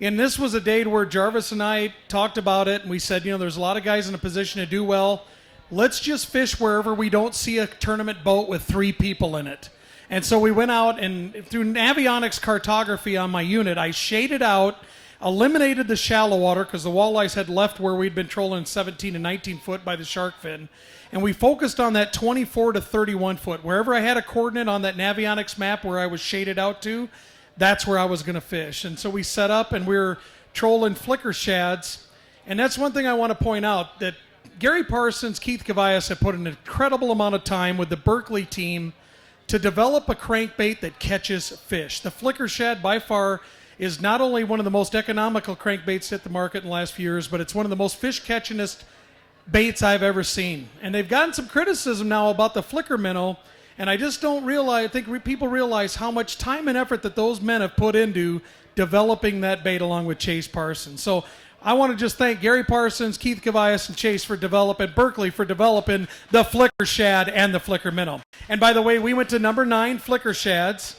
And this was a day where Jarvis and I talked about it, and we said, there's a lot of guys in a position to do well. Let's just fish wherever we don't see a tournament boat with 3 people in it. And so we went out, and through Navionics cartography on my unit, I shaded out, eliminated the shallow water because the walleyes had left where we'd been trolling 17 and 19 foot by the shark fin. And we focused on that 24 to 31 foot. Wherever I had a coordinate on that Navionics map where I was shaded out to, that's where I was going to fish. And so we set up, and we were trolling flicker shads. And that's one thing I want to point out, that Gary Parsons, Keith Cavias have put an incredible amount of time with the Berkeley team to develop a crankbait that catches fish. The flicker shad, by far, is not only one of the most economical crankbaits hit the market in the last few years, but it's one of the most fish-catchingest baits I've ever seen. And they've gotten some criticism now about the flicker minnow, and I just don't realize, I think people realize how much time and effort that those men have put into developing that bait along with Chase Parsons. So I want to just thank Gary Parsons, Keith Cavias, and Chase Berkeley for developing the flicker shad and the flicker minnow. And by the way, we went to number 9 flicker shads,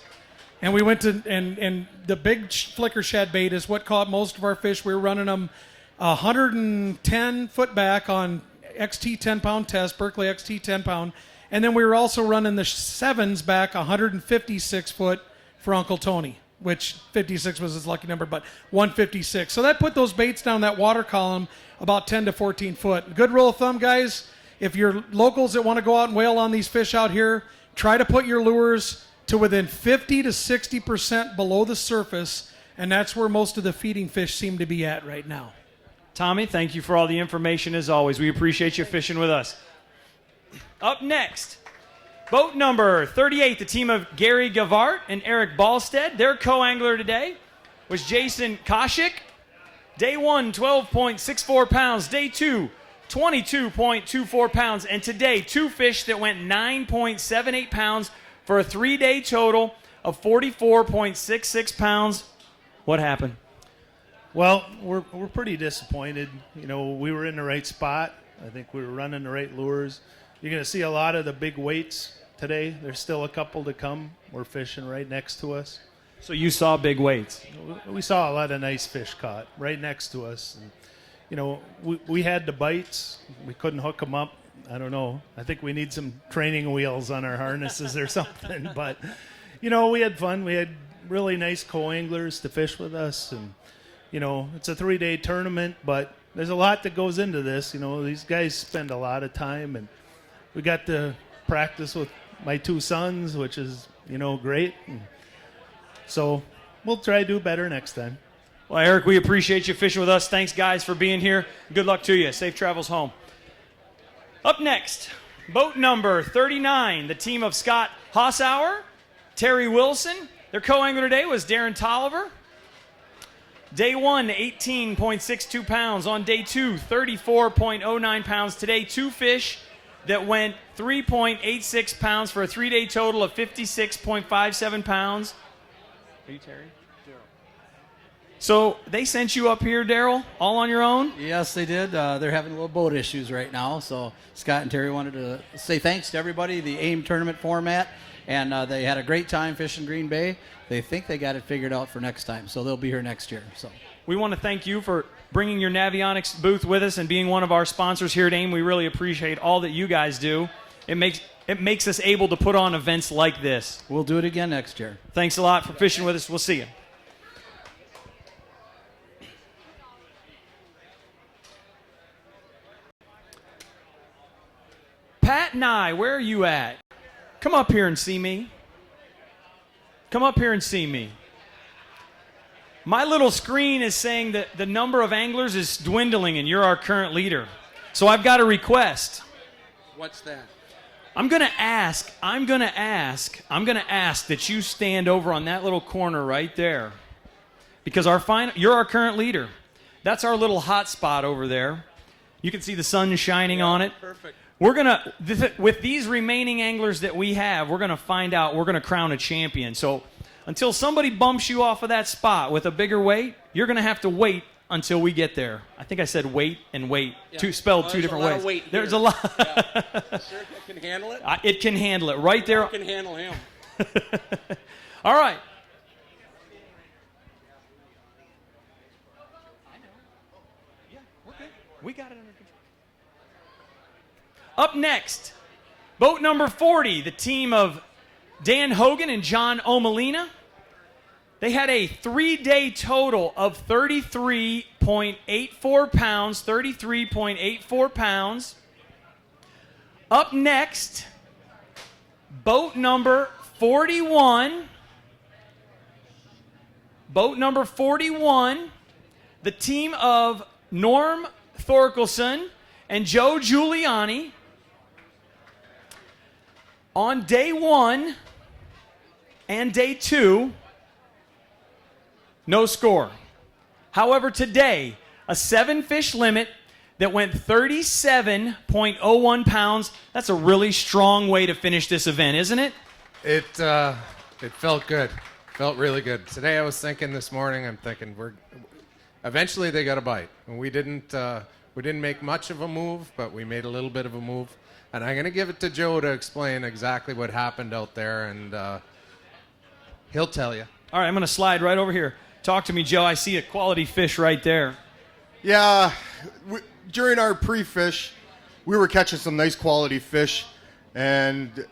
and we went to, and the big flicker shad bait is what caught most of our fish. We were running them 110 foot back on XT 10-pound test, Berkeley XT 10-pound. And then we were also running the 7s back 156 foot for Uncle Tony, which 56 was his lucky number, but 156. So that put those baits down that water column about 10 to 14 foot. Good rule of thumb, guys, if you're locals that want to go out and whale on these fish out here, try to put your lures to within 50 to 60% below the surface, and that's where most of the feeding fish seem to be at right now. Tommy, thank you for all the information as always. We appreciate you fishing with us. Up next, boat number 38, the team of Gary Gavart and Eric Ballstead. Their co-angler today was Jason Koshik. Day 1, 12.64 pounds. Day 2, 22.24 pounds. And today, 2 fish that went 9.78 pounds for a 3-day total of 44.66 pounds. What happened? Well, we're pretty disappointed. We were in the right spot. I think we were running the right lures. You're going to see a lot of the big weights today. There's still a couple to come. We're fishing right next to us. So you saw big weights? We saw a lot of nice fish caught right next to us. And, we had the bites. We couldn't hook them up. I don't know. I think we need some training wheels on our harnesses or something. But, we had fun. We had really nice co-anglers to fish with us. And, it's a 3-day tournament, but there's a lot that goes into this. These guys spend a lot of time, and we got to practice with my 2 sons, which is, great. And so we'll try to do better next time. Well, Eric, we appreciate you fishing with us. Thanks, guys, for being here. Good luck to you. Safe travels home. Up next, boat number 39, the team of Scott Hossauer, Terry Wilson. Their co-angler today was Darren Tolliver. Day 1, 18.62 pounds. On day 2, 34.09 pounds. Today, 2 fish that went 3.86 pounds for a 3-day total of 56.57 pounds. Are you Terry? So they sent you up here, Daryl, all on your own? Yes, they did. They're having a little boat issues right now, so Scott and Terry wanted to say thanks to everybody, the AIM tournament format, and they had a great time fishing Green Bay. They think they got it figured out for next time, so they'll be here next year. So we want to thank you for bringing your Navionics booth with us and being one of our sponsors here at AIM. We really appreciate all that you guys do. It makes us able to put on events like this. We'll do it again next year. Thanks a lot for fishing with us. We'll see you. Pat and I, where are you at? Come up here and see me. Come up here and see me. My little screen is saying that the number of anglers is dwindling and you're our current leader. So I've got a request. What's that? I'm going to ask that you stand over on that little corner right there. Because you're our current leader. That's our little hot spot over there. You can see the sun shining on it. Perfect. We're going to, with these remaining anglers that we have, we're going to find out, we're going to crown a champion. So until somebody bumps you off of that spot with a bigger weight, you're going to have to wait until we get there. I think I said wait and wait, spelled 2 different ways. There's a lot. Yeah. Sure, it can handle it? It can handle it right there. It can handle him. All right. We got it under control. Up next, boat number 40, the team of Dan Hogan and John O'Malina. They had a 3-day total of 33.84 pounds, 33.84 pounds. Up next, boat number 41. Boat number 41, the team of Norm Thorkelson and Joe Giuliani. On day 1 and day 2, no score. However, today, a 7-fish limit that went 37.01 pounds. That's a really strong way to finish this event, isn't it? It felt good. Felt really good. Today I was thinking this morning, I'm thinking eventually they got a bite. And we didn't make much of a move, but we made a little bit of a move. And I'm going to give it to Joe to explain exactly what happened out there, and he'll tell you. All right, I'm going to slide right over here. Talk to me, Joe. I see a quality fish right there. Yeah, during our pre-fish, we were catching some nice quality fish, and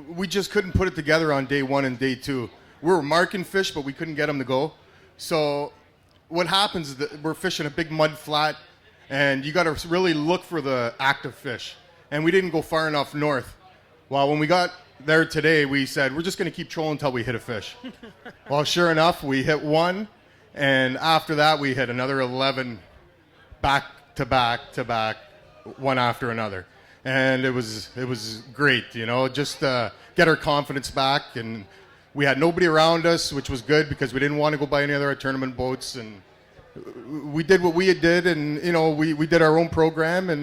we just couldn't put it together on day 1 and day 2. We were marking fish, but we couldn't get them to go. So what happens is that we're fishing a big mud flat, and you got to really look for the active fish. And we didn't go far enough north. Well, when we got there today, we said, we're just going to keep trolling until we hit a fish. Well, sure enough, we hit one, and after that, we hit another 11 back to back to back, one after another. And it was great, just get our confidence back. And we had nobody around us, which was good because we didn't want to go by any other tournament boats. And we did what we did, and, we did our own program. And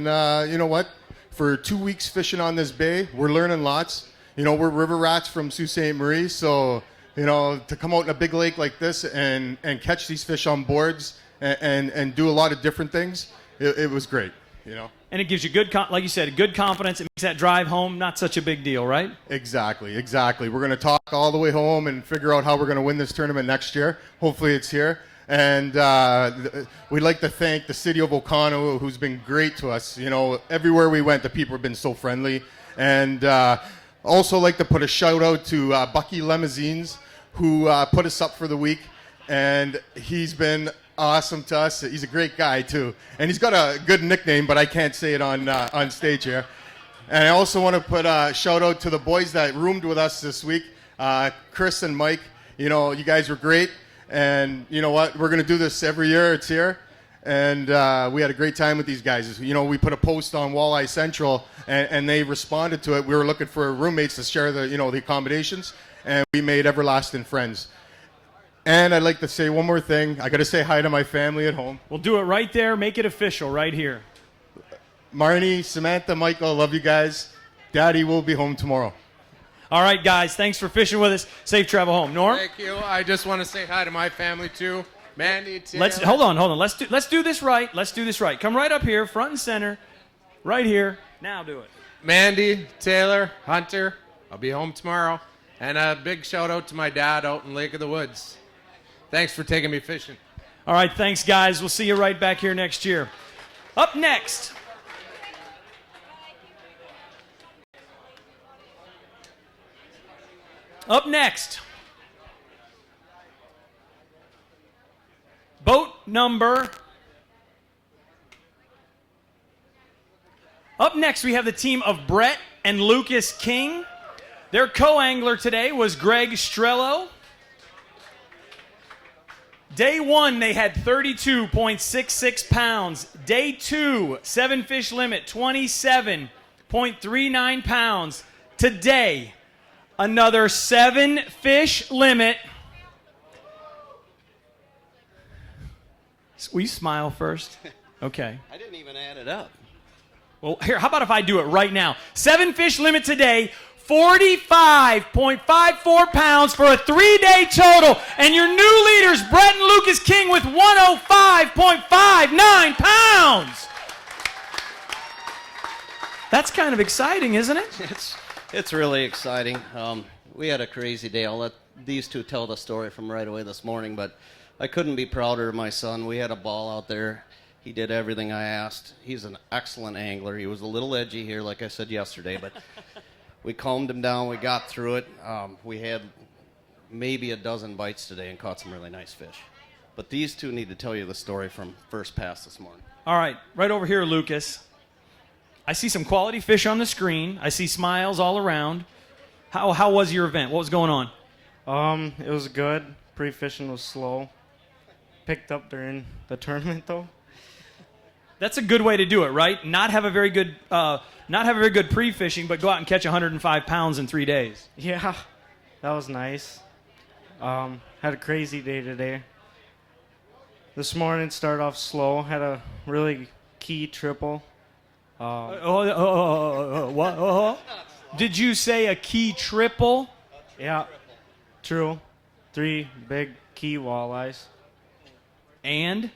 you know what? For 2 weeks fishing on this bay, we're learning lots. We're river rats from Sault Ste. Marie, so, to come out in a big lake like this and catch these fish on boards and do a lot of different things, it was great, And it gives you like you said, good confidence. It makes that drive home not such a big deal, right? Exactly. We're going to talk all the way home and figure out how we're going to win this tournament next year. Hopefully it's here. And we'd like to thank the city of Oconto, who's been great to us. Everywhere we went, the people have been so friendly. And also like to put a shout out to Bucky Limousines, who put us up for the week. And he's been awesome to us. He's a great guy, too. And he's got a good nickname, but I can't say it on stage here. And I also want to put a shout out to the boys that roomed with us this week, Chris and Mike. You know, you guys were great. And you know what? We're going to do this every year. It's here. And we had a great time with these guys. You know, we put a post on Walleye Central, and they responded to it. We were looking for roommates to share the accommodations, and we made everlasting friends. And I'd like to say one more thing. I got to say hi to my family at home. We'll do it right there. Make it official right here. Marnie, Samantha, Michael, love you guys. Daddy will be home tomorrow. All right, guys. Thanks for fishing with us. Safe travel home. Norm? Thank you. I just want to say hi to my family, too. Mandy, Taylor. Hold on. Let's do this right. Let's do this right. Come right up here, front and center, right here. Now do it. Mandy, Taylor, Hunter. I'll be home tomorrow. And a big shout out to my dad out in Lake of the Woods. Thanks for taking me fishing. All right, thanks, guys. We'll see you right back here next year. Up next. Up next. Boat number. Up next, we have the team of Brett and Lucas King. Their co-angler today was Greg Strello. Day 1, they had 32.66 pounds. Day 2, 7-fish limit, 27.39 pounds. Today, another 7-fish limit. Will you smile first? Okay. I didn't even add it up. Well, here, how about if I do it right now? 7-fish limit today, 45.54 pounds for a 3-day total. And your new leaders, Brett and Lucas King, with 105.59 pounds. That's kind of exciting, isn't it? It's really exciting. We had a crazy day. I'll let these two tell the story from right away this morning, but I couldn't be prouder of my son. We had a ball out there. He did everything I asked. He's an excellent angler. He was a little edgy here, like I said yesterday, but we calmed him down. We got through it. We had maybe a dozen bites today and caught some really nice fish. But these two need to tell you the story from first pass this morning. All right, right over here, Lucas. I see some quality fish on the screen. I see smiles all around. How was your event? What was going on? It was good. Pre-fishing was slow. Picked up during the tournament, though. That's a good way to do it, right? Not have a very good pre-fishing, but go out and catch 105 pounds in 3 days. Yeah, that was nice. Had a crazy day today. This morning started off slow. Had a really key triple. What? Did you say a key triple? Yeah, true. 3 big key walleyes. And?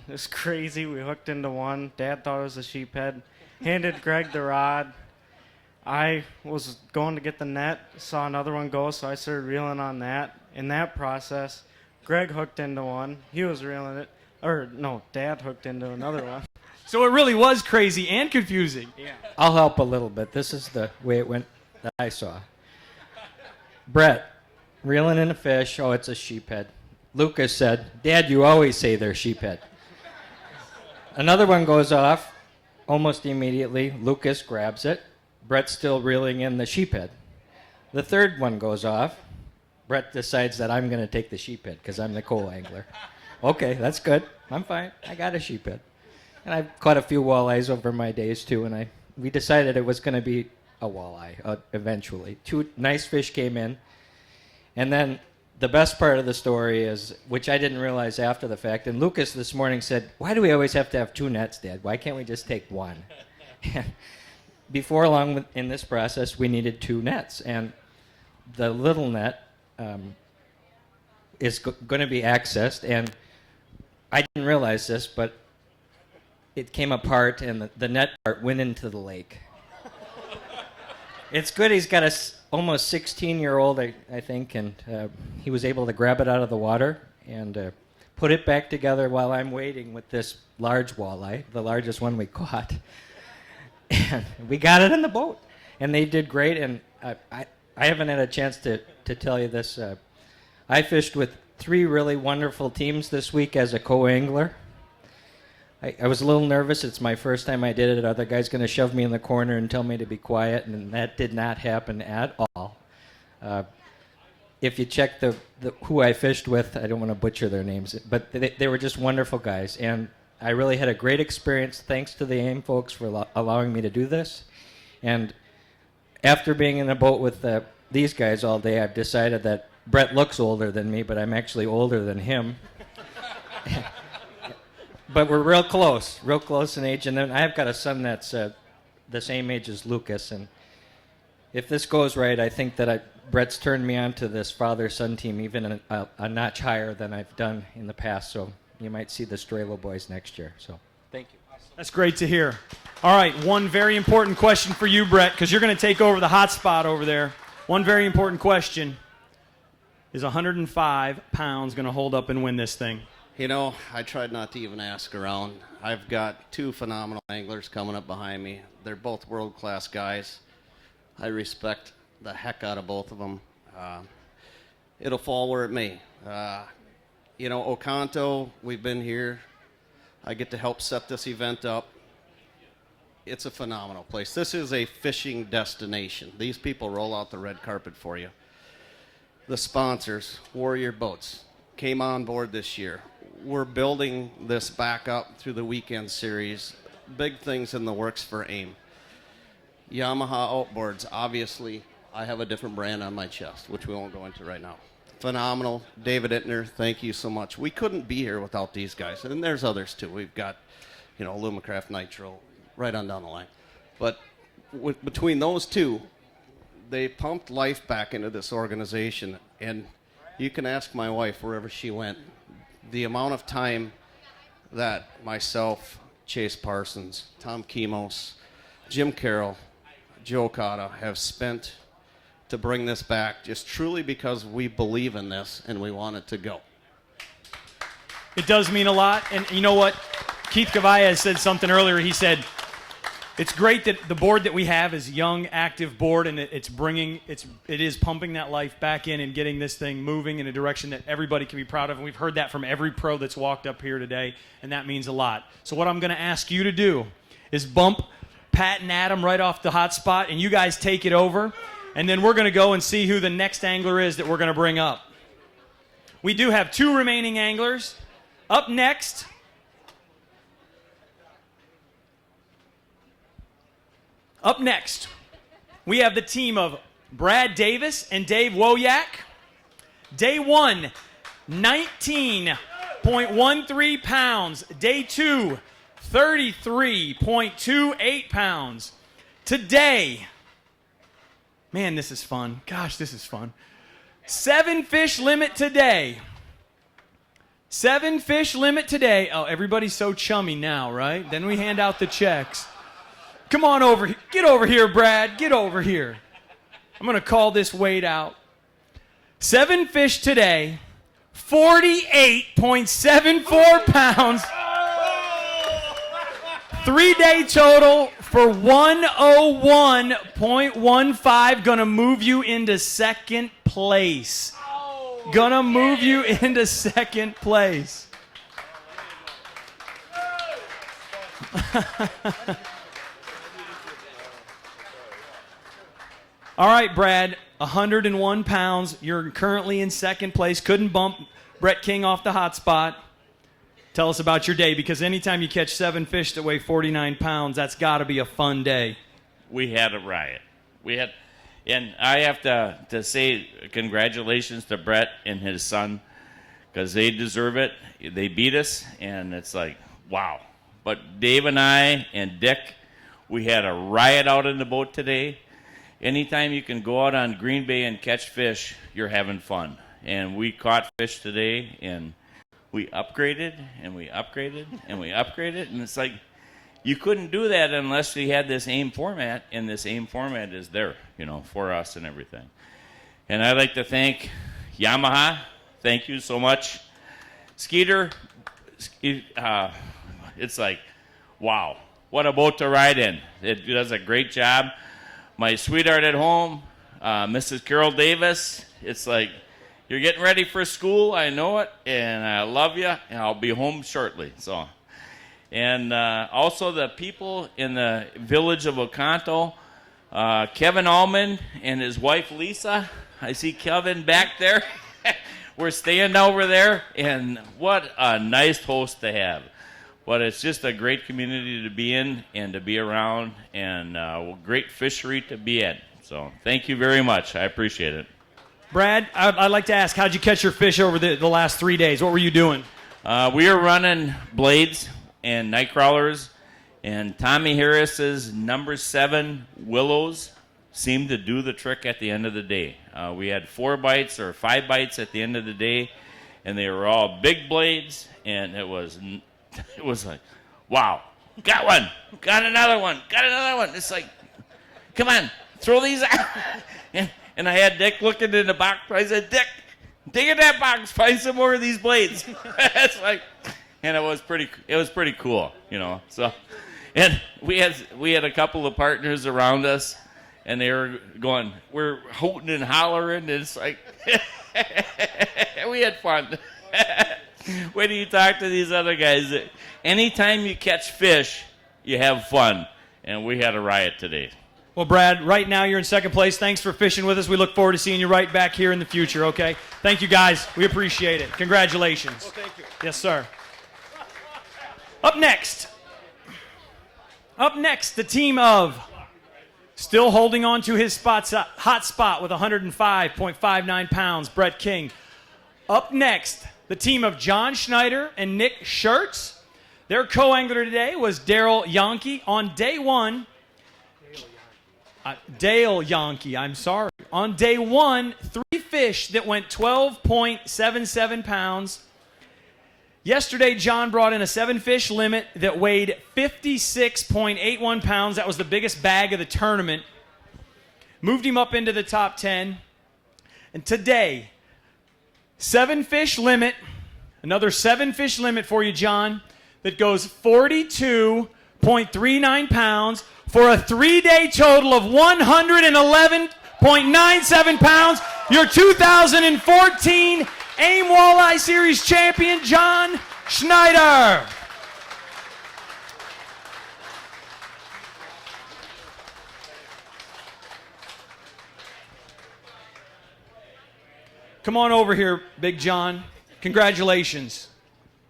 It's crazy. We hooked into one. Dad thought it was a sheephead. Handed Greg the rod. I was going to get the net, saw another one go, so I started reeling on that. In that process, Greg hooked into one. He was reeling it. Or, no, Dad hooked into another one. So it really was crazy and confusing. Yeah. I'll help a little bit. This is the way it went that I saw. Brett, reeling in a fish. Oh, it's a sheephead. Lucas said, Dad, you always say they're sheephead. Another one goes off almost immediately. Lucas grabs it. Brett's still reeling in the sheephead. The third one goes off. Brett decides that I'm going to take the sheephead because I'm the co-angler. Okay, that's good. I'm fine. I got a sheephead. And I've caught a few walleyes over my days too, and we decided it was going to be a walleye eventually. 2 nice fish came in, and then the best part of the story is, which I didn't realize after the fact, and Lucas this morning said, why do we always have to have 2 nets, Dad? Why can't we just take 1? And before long in this process, we needed 2 nets, and the little net is going to be accessed, and I didn't realize this, but it came apart, and the net part went into the lake. It's good he's got a almost 16-year-old, I think, and he was able to grab it out of the water and put it back together while I'm waiting with this large walleye, the largest one we caught. And we got it in the boat, and they did great, and I haven't had a chance to tell you this. I fished with 3 really wonderful teams this week as a co-angler. I was a little nervous. It's my first time I did it. Other guy's going to shove me in the corner and tell me to be quiet, and that did not happen at all. If you check the who I fished with, I don't want to butcher their names, but they were just wonderful guys, and I really had a great experience. Thanks to the AIM folks for allowing me to do this. And after being in a boat with these guys all day, I've decided that Brett looks older than me, but I'm actually older than him. But we're real close in age. And then I've got a son that's the same age as Lucas. And if this goes right, I think that Brett's turned me on to this father-son team even a notch higher than I've done in the past. So you might see the Strelo boys next year. So thank you. That's great to hear. All right, one very important question for you, Brett, because you're going to take over the hot spot over there. One very important question. Is 105 pounds going to hold up and win this thing? You know, I tried not to even ask around. I've got two phenomenal anglers coming up behind me. They're both world-class guys. I respect the heck out of both of them. It'll fall where it may. You know, Oconto, we've been here. I get to help set this event up. It's a phenomenal place. This is a fishing destination. These people roll out the red carpet for you. The sponsors, Warrior Boats, came on board this year. We're building this back up through the weekend series. Big things in the works for AIM. Yamaha Outboards, obviously, I have a different brand on my chest, which we won't go into right now. Phenomenal. David Ittner, thank you so much. We couldn't be here without these guys. And there's others, too. We've got, you know, Lumacraft Nitro, right on down the line. But between those two, they pumped life back into this organization. And you can ask my wife wherever she went, the amount of time that myself, Chase Parsons, Tom Kimos, Jim Carroll, Joe Cotta have spent to bring this back, just truly because we believe in this and we want it to go. It does mean a lot. And you know what? Keith Cavaya said something earlier. He said, it's great that the board that we have is a young, active board, and it is pumping that life back in and getting this thing moving in a direction that everybody can be proud of. And we've heard that from every pro that's walked up here today, and that means a lot. So what I'm going to ask you to do is bump Pat and Adam right off the hot spot, and you guys take it over. And then we're going to go and see who the next angler is that we're going to bring up. We do have two remaining anglers. Up next, we have the team of Brad Davis and Dave Wojak. Day 1, 19.13 pounds. Day 2, 33.28 pounds. Today, man, this is fun. Gosh, this is fun. 7 fish limit today. 7 fish limit today. Oh, everybody's so chummy now, right? Then we hand out the checks. Come on over here. Get over here, Brad. Get over here. I'm going to call this weight out. 7 fish today. 48.74 pounds. 3-day total for 101.15. Gonna move you into second place. Gonna move you into second place. All right, Brad, 101 pounds. You're currently in second place. Couldn't bump Brett King off the hot spot. Tell us about your day, because anytime you catch 7 fish that weigh 49 pounds, that's got to be a fun day. We had a riot. And I have to say congratulations to Brett and his son, because they deserve it. They beat us, and it's like, wow. But Dave and I and Dick, we had a riot out in the boat today. Anytime you can go out on Green Bay and catch fish, you're having fun. And we caught fish today, and we upgraded, and we upgraded, and we upgraded. And it's like, you couldn't do that unless you had this AIM format, and this AIM format is there, for us and everything. And I'd like to thank Yamaha. Thank you so much. Skeeter, it's like, wow, what a boat to ride in. It does a great job. My sweetheart at home, Mrs. Carol Davis, it's like, you're getting ready for school, I know it, and I love you, and I'll be home shortly. So, And also the people in the village of Oconto, Kevin Allman and his wife Lisa. I see Kevin back there. We're staying over there, and what a nice host to have. But it's just a great community to be in and to be around, and great fishery to be at. So thank you very much. I appreciate it. Brad, I'd like to ask, how'd you catch your fish over the last 3 days? What were you doing? We were running blades and night crawlers, and Tommy Harris's number 7 willows seemed to do the trick at the end of the day. We had 4 bites or 5 bites at the end of the day, and they were all big blades, and it was like, wow, got one, got another one, got another one. It's like, come on, throw these out. And I had Dick looking in the box. I said, Dick, dig in that box, find some more of these blades. It's like, and it was pretty cool, you know. So, and we had a couple of partners around us, and they were going, we're hooting and hollering, and it's like, we had fun. When you talk to these other guys, anytime you catch fish, you have fun, and we had a riot today. Well, Brad, right now you're in second place. Thanks for fishing with us. We look forward to seeing you right back here in the future, okay? Thank you, guys. We appreciate it. Congratulations. Well, thank you. Yes, sir. Up next, the team of still holding on to his hot spot with 105.59 pounds, Brett King. Up next, the team of John Schneider and Nick Schertz. Their co-angler today was Daryl Yonke. On day one, Dale Yonke, I'm sorry. On day one, 3 fish that went 12.77 pounds. Yesterday, John brought in a 7-fish limit that weighed 56.81 pounds. That was the biggest bag of the tournament. Moved him up into the top 10. And today, 7-fish limit, another 7-fish limit for you, John, that goes 42.39 pounds for a 3-day total of 111.97 pounds. Your 2014 AIM Walleye Series champion, John Schneider. Come on over here, Big John. Congratulations.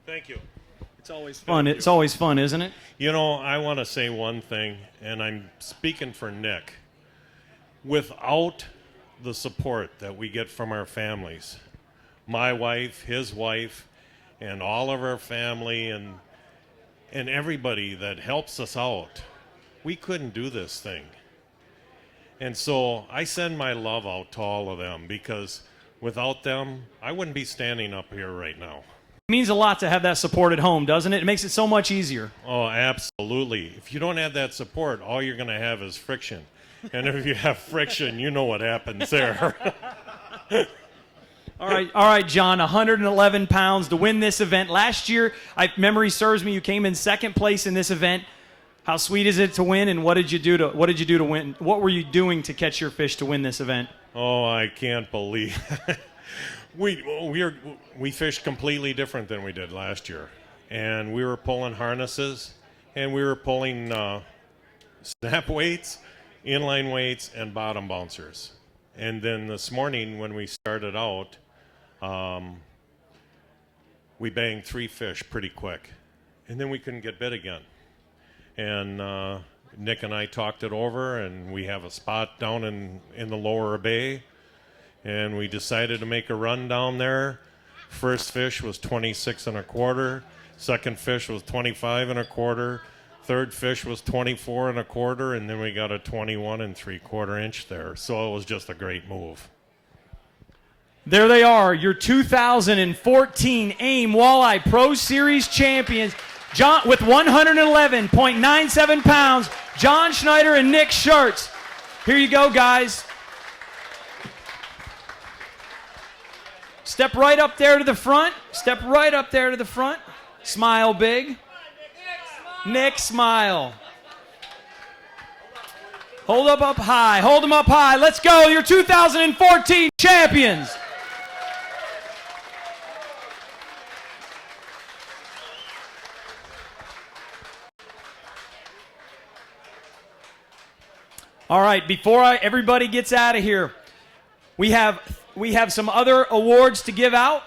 Thank you. It's always fun. It's always fun, isn't it? You know, I want to say one thing, and I'm speaking for Nick. Without the support that we get from our families, my wife, his wife, and all of our family, and everybody that helps us out, we couldn't do this thing. And so I send my love out to all of them, because without them, I wouldn't be standing up here right now. It means a lot to have that support at home, doesn't it? It makes it so much easier. Oh, absolutely. If you don't have that support, all you're going to have is friction. And if you have friction, you know what happens there. All right, John, 111 pounds to win this event. Last year, memory serves me, you came in second place in this event. How sweet is it to win, and what did you do to win? What were you doing to catch your fish to win this event? Oh, I can't believe we fished completely different than we did last year. And we were pulling harnesses, and we were pulling snap weights, inline weights, and bottom bouncers. And then this morning when we started out, we banged 3 fish pretty quick. And then we couldn't get bit again. And Nick and I talked it over, and we have a spot down in the lower bay. And we decided to make a run down there. First fish was 26 1/4. Second fish was 25 1/4. Third fish was 24 1/4, and then we got a 21 3/4 inch there. So it was just a great move. There they are, your 2014 AIM Walleye Pro Series champions. John, with 111.97 pounds, John Schneider and Nick Schertz. Here you go, guys. Step right up there to the front. Step right up there to the front. Smile big. Nick, smile. Hold up high. Hold them up high. Let's go. Your 2014 champions. All right, before everybody gets out of here, we have some other awards to give out.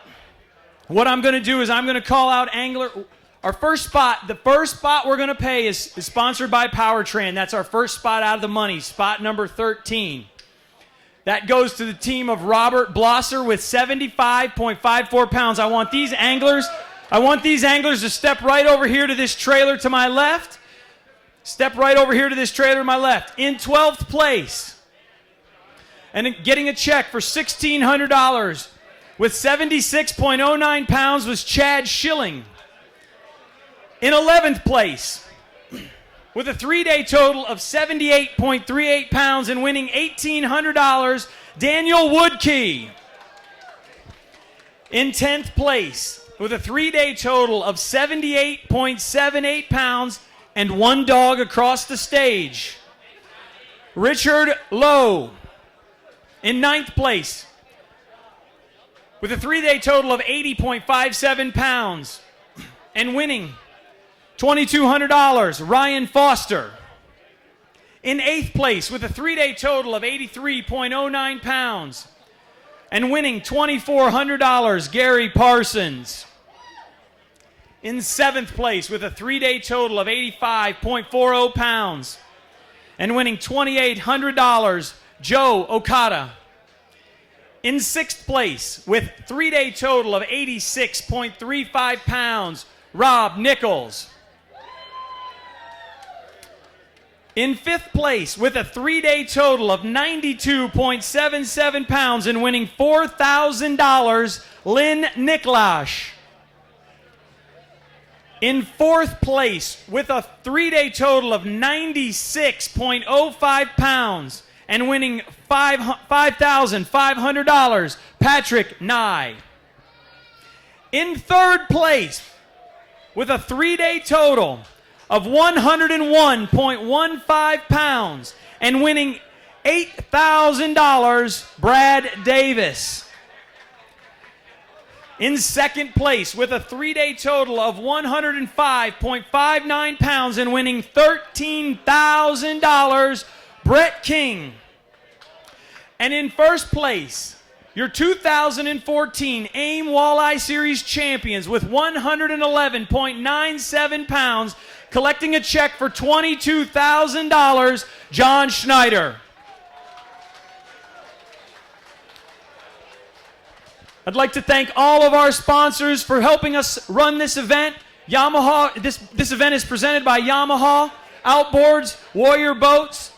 What I'm going to do is I'm going to call out angler. Our first spot, the first spot we're going to pay is sponsored by Powertrain. That's our first spot out of the money, spot number 13. That goes to the team of Robert Blosser with 75.54 pounds. I want these anglers to step right over here to this trailer to my left. Step right over here to this trailer to my left. In 12th place, and getting a check for $1,600 with 76.09 pounds was Chad Schilling. In 11th place, with a 3-day total of 78.38 pounds and winning $1,800, Daniel Woodkey. In 10th place, with a 3-day total of 78.78 pounds and one dog across the stage, Richard Lowe. In 9th place, with a 3-day total of 80.57 pounds and winning $2,200, Ryan Foster. In 8th place, with a 3-day total of 83.09 pounds and winning $2,400, Gary Parsons. In 7th place, with a 3-day total of 85.40 pounds and winning $2,800, Joe Okada. In 6th place, with 3-day total of 86.35 pounds, Rob Nichols. In 5th place, with a 3-day total of 92.77 pounds and winning $4,000, Lynn Niklash. In 4th place, with a 3-day total of 96.05 pounds and winning $5,500, Patrick Nye. In 3rd place, with a 3-day total of 101.15 pounds and winning $8,000, Brad Davis. In 2nd place, with a 3-day total of 105.59 pounds and winning $13,000, Brett King. And in 1st place, your 2014 AIM Walleye Series champions with 111.97 pounds, collecting a check for $22,000, John Schneider. I'd like to thank all of our sponsors for helping us run this event. Yamaha, this event is presented by Yamaha, Outboards, Warrior Boats,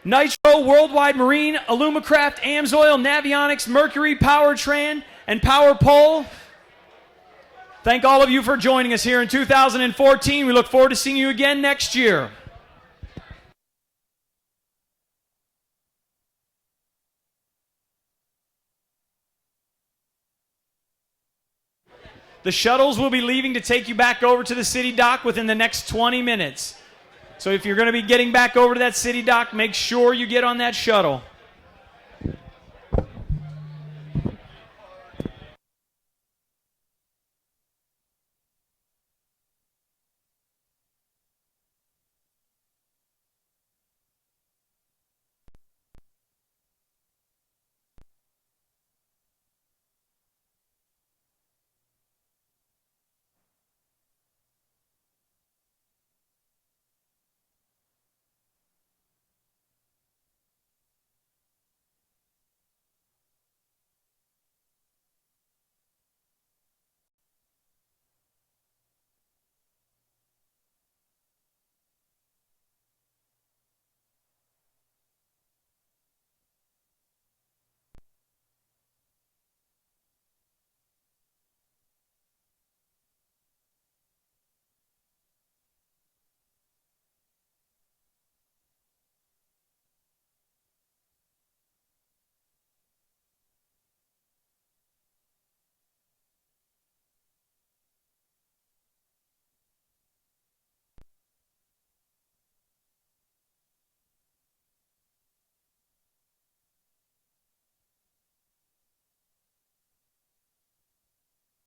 Nitro, Worldwide Marine, Alumacraft, Amsoil, Navionics, Mercury, Powertrain, and Power Pole. Thank all of you for joining us here in 2014. We look forward to seeing you again next year. The shuttles will be leaving to take you back over to the city dock within the next 20 minutes. So if you're going to be getting back over to that city dock, make sure you get on that shuttle.